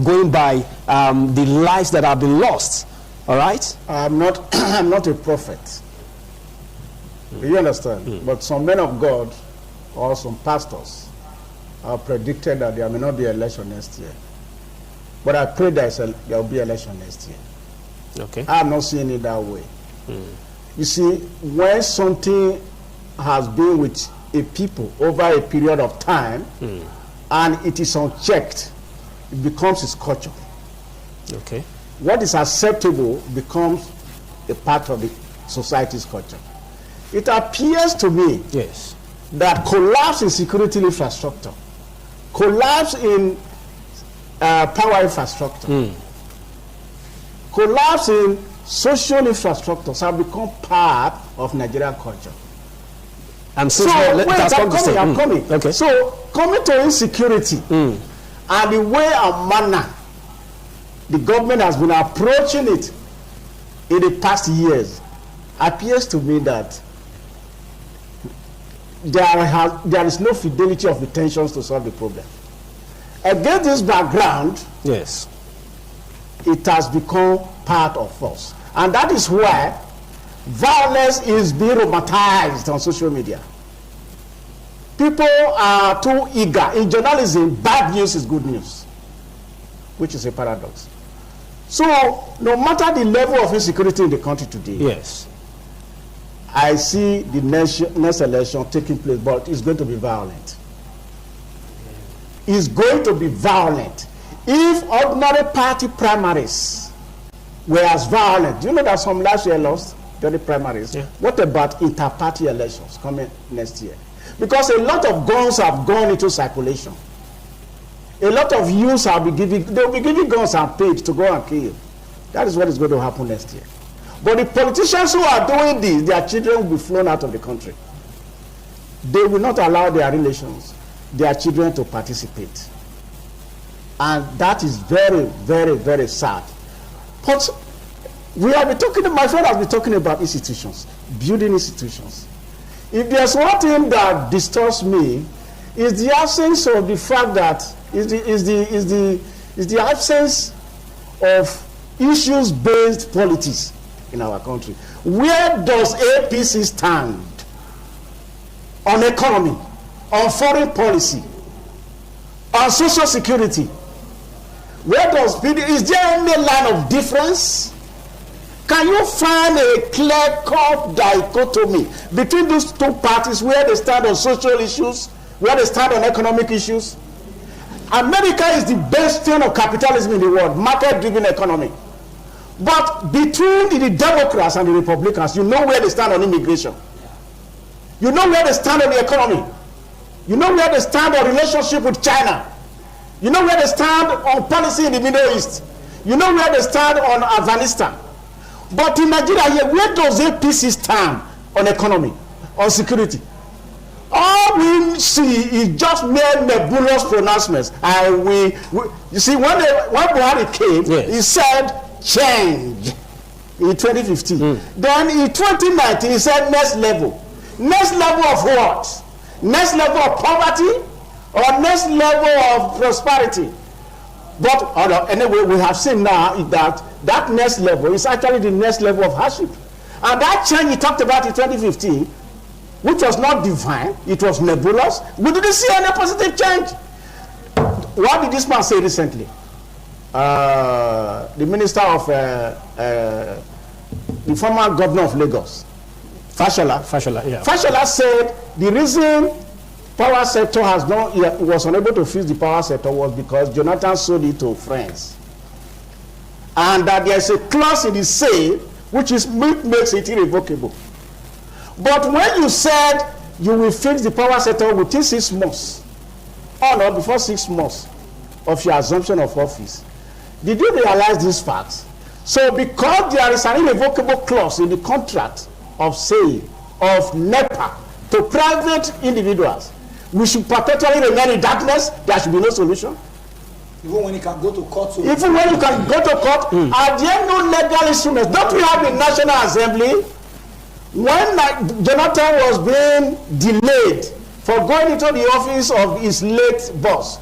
going by the lives that have been lost? All right. I'm not a prophet. Do you understand? But some men of God or some pastors have predicted that there may not be election next year. But I pray there will be election next year. Okay. I'm not seeing it that way. You see, when something has been with a people over a period of time and it is unchecked, it becomes its culture. Okay. What is acceptable becomes a part of the society's culture. It appears to me, yes, that collapse in security infrastructure, collapse in power infrastructure, collapse in social infrastructures have become part of Nigerian culture. And so, I'm coming. Okay. So, coming to insecurity and the way and manner the government has been approaching it in the past years, appears to me that there is no fidelity of intentions to solve the problem. Against this background, yes, it has become part of us. And that is why violence is being romanticized on social media. People are too eager. In journalism, bad news is good news, which is a paradox. So, no matter the level of insecurity in the country today, yes, I see the next election taking place, but it's going to be violent. It's going to be violent. If ordinary party primaries were as violent, do you know that some last year lost during the primaries? Yeah. What about inter-party elections coming next year? Because a lot of guns have gone into circulation. A lot of youths they'll be giving guns and paid to go and kill. That is what is going to happen next year. But the politicians who are doing this, their children will be flown out of the country. They will not allow their relations, their children to participate. And that is very, very, very sad. But we have been talking, my friend has been talking about institutions, building institutions. If there's one thing that disturbs me, is the absence of the fact that is the absence of issues-based politics in our country. Where does APC stand on economy, on foreign policy, on social security? Where does PD, is there any line of difference? Can you find a clear-cut dichotomy between those two parties, where they stand on social issues, where they stand on economic issues? America is the best thing of capitalism in the world, market-driven economy. But between the Democrats and the Republicans, you know where they stand on immigration. You know where they stand on the economy. You know where they stand on relationship with China. You know where they stand on policy in the Middle East. You know where they stand on Afghanistan. But in Nigeria here, where does APC stand on economy, on security? All we see is just mere nebulous pronouncements. And you see, when Buhari came, he said change in 2015. Then in 2019, he said next level. Next level of what? Next level of poverty or next level of prosperity? But anyway, we have seen now that that next level is actually the next level of hardship. And that change he talked about in 2015, which was not divine, it was nebulous, we didn't see any positive change. What did this man say recently? The minister of, the former governor of Lagos, Fashola. Fashola said the reason power sector was unable to fix the power sector was because Jonathan sold it to friends. And that there is a clause in the sale which makes it irrevocable. But when you said you will fix the power sector within 6 months, or no, before 6 months of your assumption of office, did you realize these facts? So because there is an irrevocable clause in the contract of sale of NEPA to private individuals, we should perpetually remain in darkness. There should be no solution. Even when you can go to court. Even when you can go to court, are there no legal instruments? Don't we have the National Assembly? When Jonathan was being delayed for going into the office of his late boss,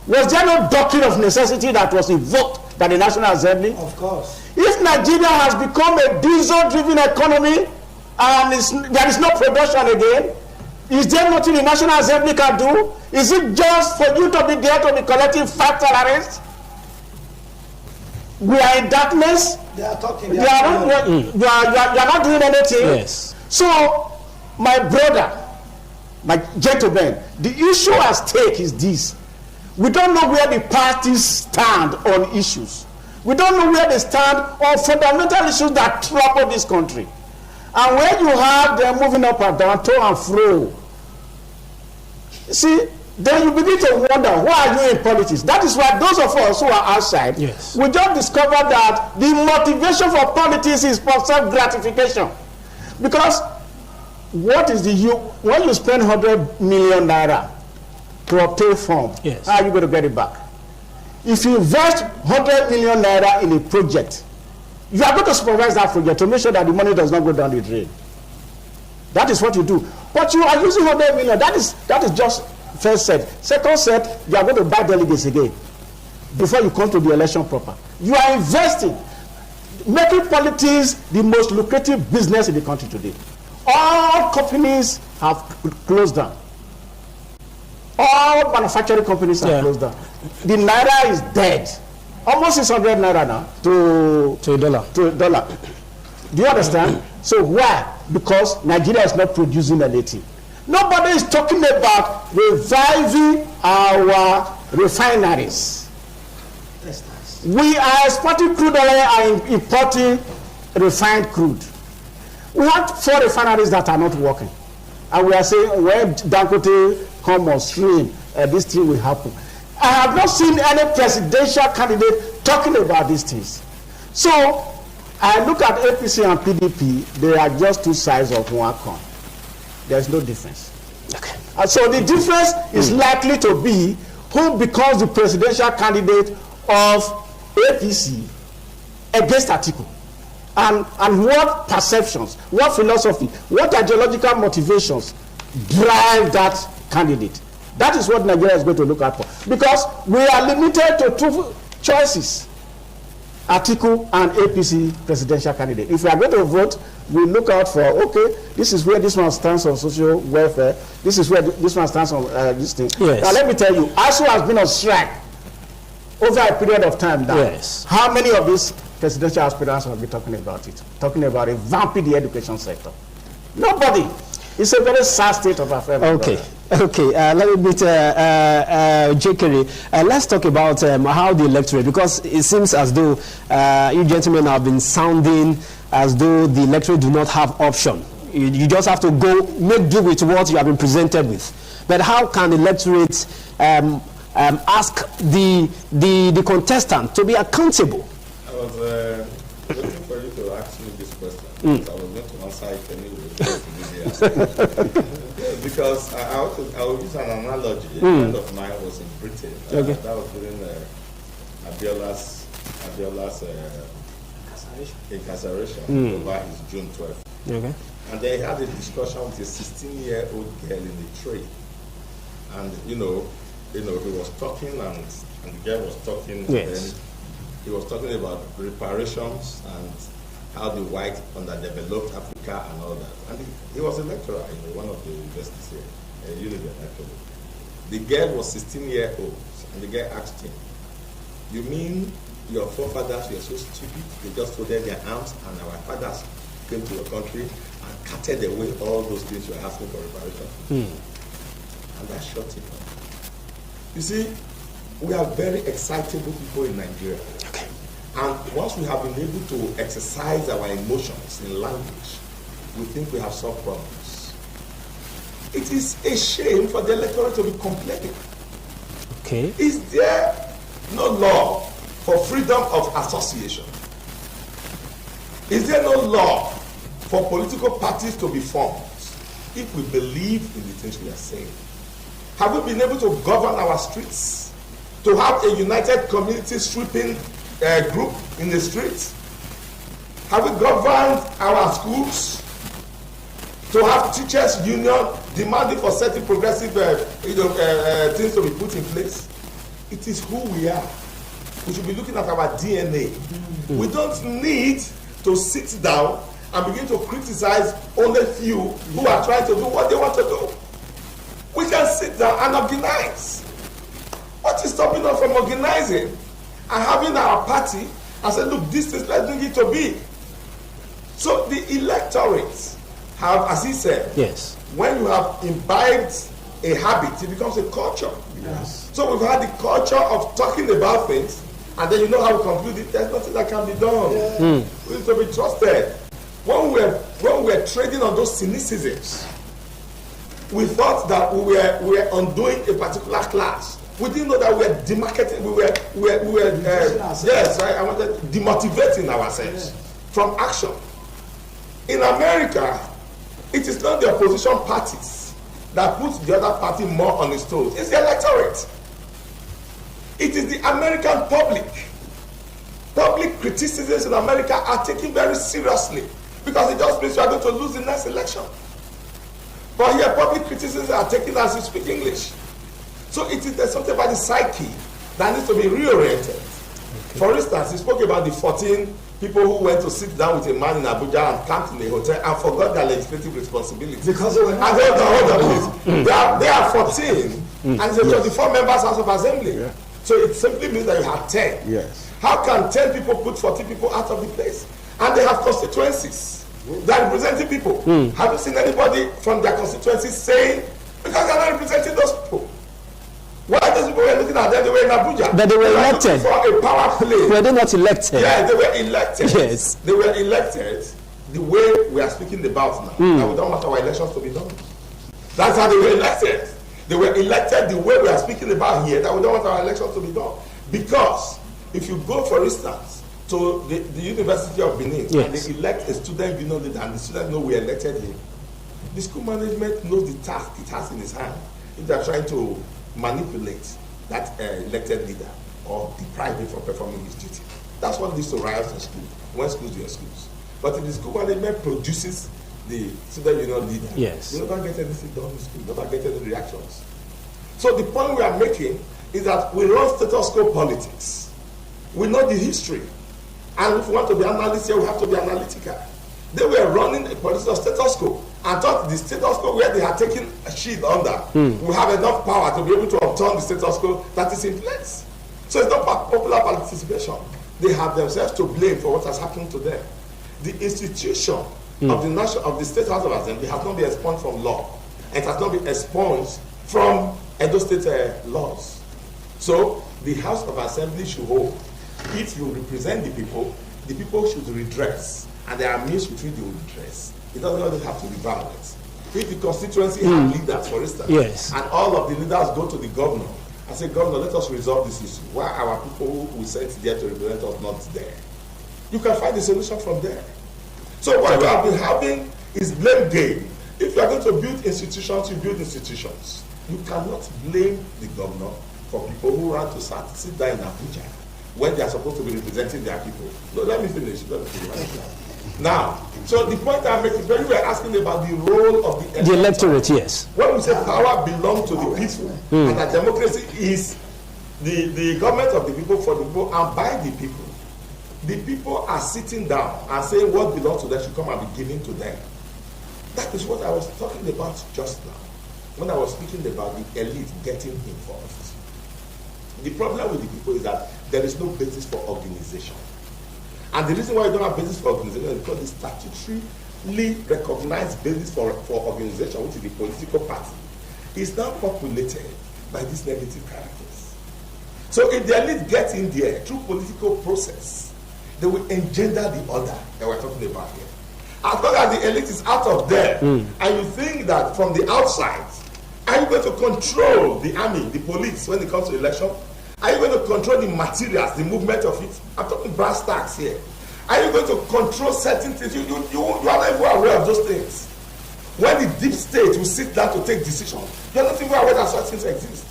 was there no doctrine of necessity that was invoked by the National Assembly? Of course. If Nigeria has become a diesel-driven economy and there is no production again, is there nothing the National Assembly can do? Is it just for you to be there to be collecting fat salaries? We are in darkness. They are talking. You are not doing anything. Yes. So, my brother, my gentlemen, the issue at stake is this. We don't know where the parties stand on issues. We don't know where they stand on fundamental issues that trouble this country. And when you have them moving up and down, to and fro, see, then you begin to wonder, why are you in politics? That is why those of us who are outside, yes, we just discovered that the motivation for politics is for self-gratification. Because what is when you spend 100 million naira to obtain funds, yes, how are you going to get it back? If you invest 100 million naira in a project, you are going to supervise that project to make sure that the money does not go down the drain. That is what you do. But you are using 100 million. That is just first set. Second set, you are going to buy delegates again before you come to the election proper. You are investing, making politics the most lucrative business in the country today. All companies have closed down. All manufacturing companies have closed down. The naira is dead. Almost 600 naira now to a dollar. Do you understand? So why? Because Nigeria is not producing anything. Nobody is talking about reviving our refineries. That's nice. We are exporting crude oil and importing refined crude. We have 4 refineries that are not working. And we are saying when Dangote come on stream, this thing will happen. I have not seen any presidential candidate talking about these things. So I look at APC and PDP, they are just 2 sides of one coin. There's no difference. Okay. And so the difference is likely to be who becomes the presidential candidate of APC against Atiku. And what perceptions, what philosophy, what ideological motivations drive that candidate. That is what Nigeria is going to look at for. Because we are limited to 2 choices. Atiku and APC presidential candidate. If we are going to vote, we look out for, okay, this is where this one stands on social welfare. This is where this one stands on this thing. Yes. Now let me tell you, ASU has been on strike over a period of time now. Yes. How many of these presidential aspirants will be talking about it? Talking about revamping the education sector. Nobody. It's a very sad state of affairs. Okay. Okay, let me meet Jekere. Let's talk about how the electorate, because it seems as though you gentlemen have been sounding as though the electorate do not have option You just have to go make do with what you have been presented with. But how can the electorate ask the contestant to be accountable? I was looking for you to ask me this question. I was going to answer it anyway. Because I will use an analogy. A friend of mine was in Britain. That was during Abiola's incarceration over his June 12th. Okay. And they had a discussion with a 16-year-old girl in the train. And he was talking, and the girl was talking. Yes. And he was talking about reparations and how the white underdeveloped Africa and all that. And he was a lecturer in one of the universities here, Univen actually. The girl was 16-year-old, and the girl asked him, "You mean your forefathers were so stupid? They just folded their arms, and our fathers came to your country and carted away all those things you are asking for reparation?" And that shut him up. You see, we are very excitable people in Nigeria. Okay. And once we have been able to exercise our emotions in language, we think we have solved problems. It is a shame for the electorate to be complaining. Okay. Is there no law for freedom of association? Is there no law for political parties to be formed if we believe in the things we are saying? Have we been able to govern our streets? To have a united community sweeping group in the streets? Have we governed our schools? To have teachers' union demanding for certain progressive things to be put in place? It is who we are. We should be looking at our DNA. We don't need to sit down and begin to criticize only few who are trying to do what they want to do. We can sit down and organize. What is stopping us from organizing and having our party and say, look, this is let's bring it to be? So the electorate have, as he said, Yes. when you have imbibed a habit, it becomes a culture. Yes. So we've had the culture of talking about things, and then you know how we conclude it. There's nothing that can be done. We need to be trusted. When we were trading on those cynicisms, we thought that we were undoing a particular class. We didn't know that we were demarketing. We were yes, right. I wanted demotivating ourselves from action. In America, it is not the opposition parties that puts the other party more on its toes. It's the electorate. It is the American public. Public criticisms in America are taken very seriously because it just means you are going to lose the next election. But here, public criticisms are taken as you speak English. So there's something about the psyche that needs to be reoriented. Okay. For instance, he spoke about the 14 people who went to sit down with a man in Abuja and camped in a hotel and forgot their legislative responsibility. Because they were not. Hold on, please. They are 14, and it's a 24 members House of Assembly. Yeah. So it simply means that you have 10. Yes. How can 10 people put 40 people out of the place? And they have constituencies that are representing people. Have you seen anybody from their constituencies saying, because they are not representing those people? Why those people were looking at them? They were in Abuja. But they were elected. For a power play. Were they not elected? Yeah, they were elected. Yes. They were elected the way we are speaking about now. That we don't want our elections to be done. That's how they were elected. They were elected the way we are speaking about here, that we don't want our elections to be done. Because if you go, for instance, to the University of Benin, and they elect a student union leader, and the student know we elected him, the school management knows the task it has in its hand if they are trying to manipulate that elected leader or deprive him from performing his duty. That's what leads to riots in school, when schools do schools. But if the school management produces the student union leader, you never get anything done in school, you never get any reactions. So the point we are making is that we run status quo politics. We know the history. And if we want to be analysts here, we have to be analytical. They were running a political status quo and thought the status quo where they had taken a shield under will have enough power to be able to upturn the status quo that is in place. So it's not popular participation. They have themselves to blame for what has happened to them. The institution of the State House of Assembly has not been expunged from law. It has not been expunged from Edo State laws. So the House of Assembly should hold. If you represent the people should redress. And there are means with which they will redress. It doesn't always have to be violence. If the constituency have leaders, for instance, yes, and all of the leaders go to the governor and say, Governor, let us resolve this issue. Why are our people who we sent there to represent us not there? You can find the solution from there. So what we have been having is blame game. If you are going to build institutions, you build institutions. You cannot blame the governor for people who want to sit there in Abuja when they are supposed to be representing their people. No, let me finish. Now, so the point I'm making, when we are asking about the role of the electorate, yes. When we say power belongs to the people, and that democracy is the government of the people, for the people, and by the people are sitting down and saying what belongs to them should come and be given to them. That is what I was talking about just now, when I was speaking about the elite getting involved. The problem with the people is that there is no basis for organization. And the reason why you don't have basis for organization is because the statutorily recognized basis for organization, which is the political party, is now populated by these negative characters. So if the elite gets in there through political process, they will engender the order that we're talking about here. As long as the elite is out of there, and you think that from the outside, are you going to control the army, the police, when it comes to election? Are you going to control the materials, the movement of it? I'm talking brass tacks here. Are you going to control certain things? You are not even aware of those things. When the deep state will sit down to take decisions, you're not even aware that such things exist.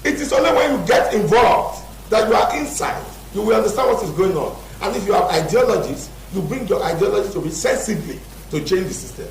It is only when you get involved that you are inside, you will understand what is going on. And if you have ideologies, you bring your ideology to be sensibly to change the system.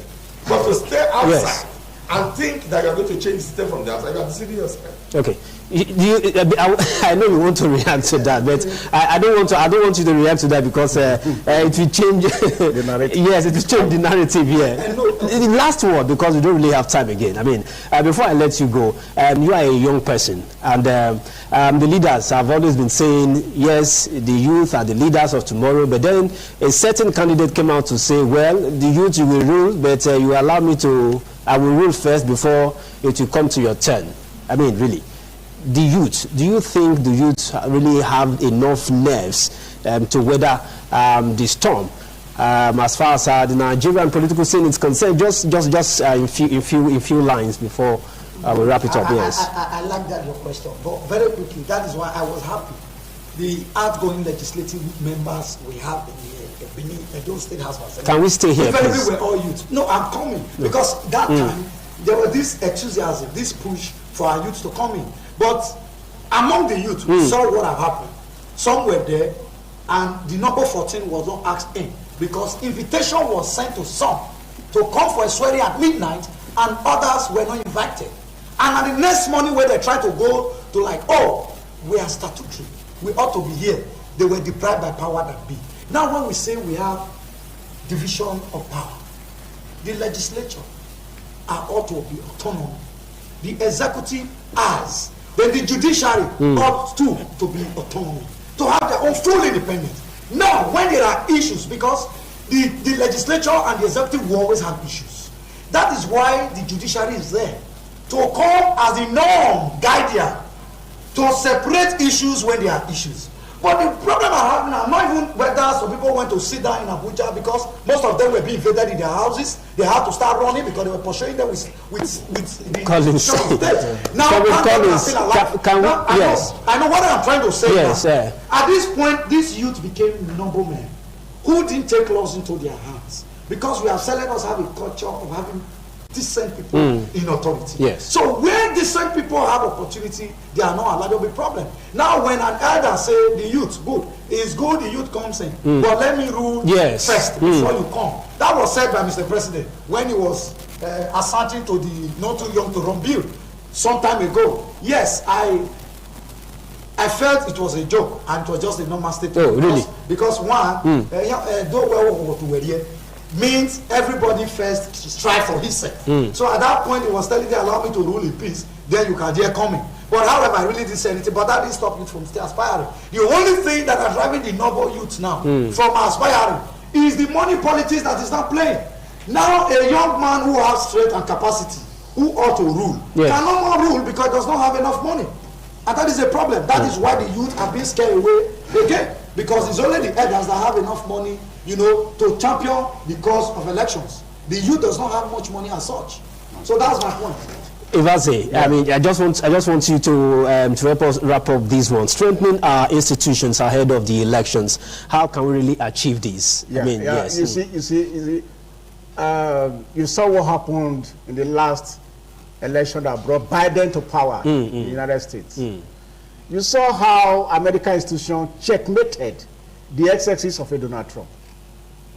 But to stay outside and think that you're going to change the system from the outside, you are deceiving yourself. Okay. I know you want to react to that, but I don't want you to react to that because it will change the narrative. Yes, it will change the narrative here. The last word, because we don't really have time again. I mean, before I let you go, you are a young person, and the leaders have always been saying, yes, the youth are the leaders of tomorrow, but then a certain candidate came out to say, well, the youth you will rule, but you allow me to, I will rule first before it will come to your turn. I mean, really. The youth, do you think the youth really have enough nerves to weather the storm as far as the Nigerian political scene is concerned? Just in few lines before we wrap it up. Yes. I like that your question, but very quickly, that is why I was happy. The outgoing legislative members we have in the Edo State House of Assembly. Can we stay here, please? We were all youth. No, I'm coming because that time there was this enthusiasm, this push for our youth to come in. But among the youth, we saw what had happened. Some were there, and the number 14 was not asked in because invitation was sent to some to come for a swearing at midnight, and others were not invited. And at the next morning, when they tried to go to like, oh, we are statutory, we ought to be here, they were deprived by power that be. Now, when we say we have division of power, the legislature ought to be autonomous. The executive has. Then the judiciary ought to be autonomous, to have their own full independence. Now, when there are issues, because the legislature and the executive will always have issues. That is why the judiciary is there, to come as the norm guardian, to separate issues when there are issues. But the problem I have now, not even whether some people went to sit down in Abuja because most of them were being invaded in their houses. They had to start running because they were pursuing them with the Collins. Now, yes. I know what I'm trying to say. Yes, now. At this point, this youth became noblemen who didn't take laws into their hands because we have let us have a culture of having decent people in authority. Yes. So when decent people have opportunity, they are not allowed to be problem. Now when an elder say the youth, good, it's good the youth comes in, but let me rule first before you come. That was said by Mr. President when he was asserting to the not too young to run bill some time ago. Yes, I felt it was a joke and it was just a normal statement. Oh, really? Because one, means everybody first strive for himself. So at that point, he was telling them, allow me to rule in peace, then you can dare coming. But however, I really didn't say anything, but that didn't stop you from still aspiring. The only thing that are driving the noble youth now from aspiring is the money politics that is not playing. Now, a young man who has strength and capacity, who ought to rule, can no more rule because he does not have enough money. And that is a problem. That is why the youth are being scared away again. Because it's only the elders that have enough money, you know, to champion the cause of elections. The youth does not have much money as such. So that's my point. Ivase, I mean, I just want you to help us wrap up this one. Strengthening our institutions ahead of the elections. How can we really achieve this? Yeah, I mean, yes. You saw what happened in the last election that brought Biden to power in the United States. You saw how American institutions checkmated the excesses of a Donald Trump.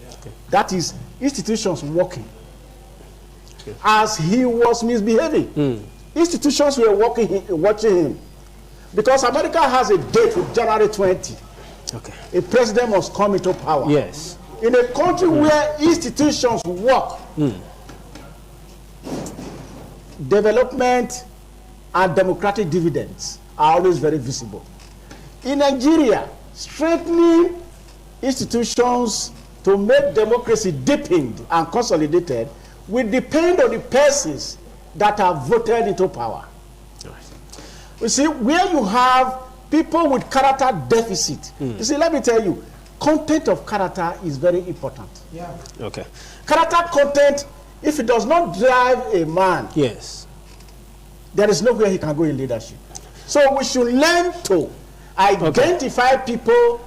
Yeah. Okay. That is institutions working. Okay. As he was misbehaving, institutions were watching him. Because America has a date with January 20. Okay. A president must come into power. Yes. In a country where institutions work, development and democratic dividends are always very visible. In Nigeria, strengthening institutions to make democracy deepened and consolidated will depend on the persons that are voted into power. Right. You see, where you have people with character deficit, you see, let me tell you, content of character is very important. Yeah. Okay. Character content, if it does not drive a man, yes, there is nowhere he can go in leadership. So we should learn to identify people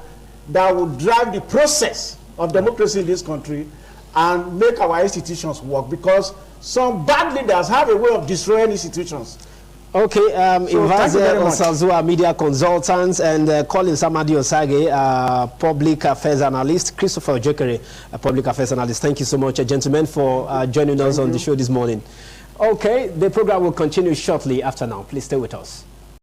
that will drive the process of democracy in this country and make our institutions work, because some bad leaders have a way of destroying institutions. Okay, Ivase Osazua, media consultants, and Colin Samadi Osage, public affairs analyst, Christopher Ojekere, a public affairs analyst. Thank you so much, gentlemen, for joining us on the show this morning. Okay, the program will continue shortly after now. Please stay with us.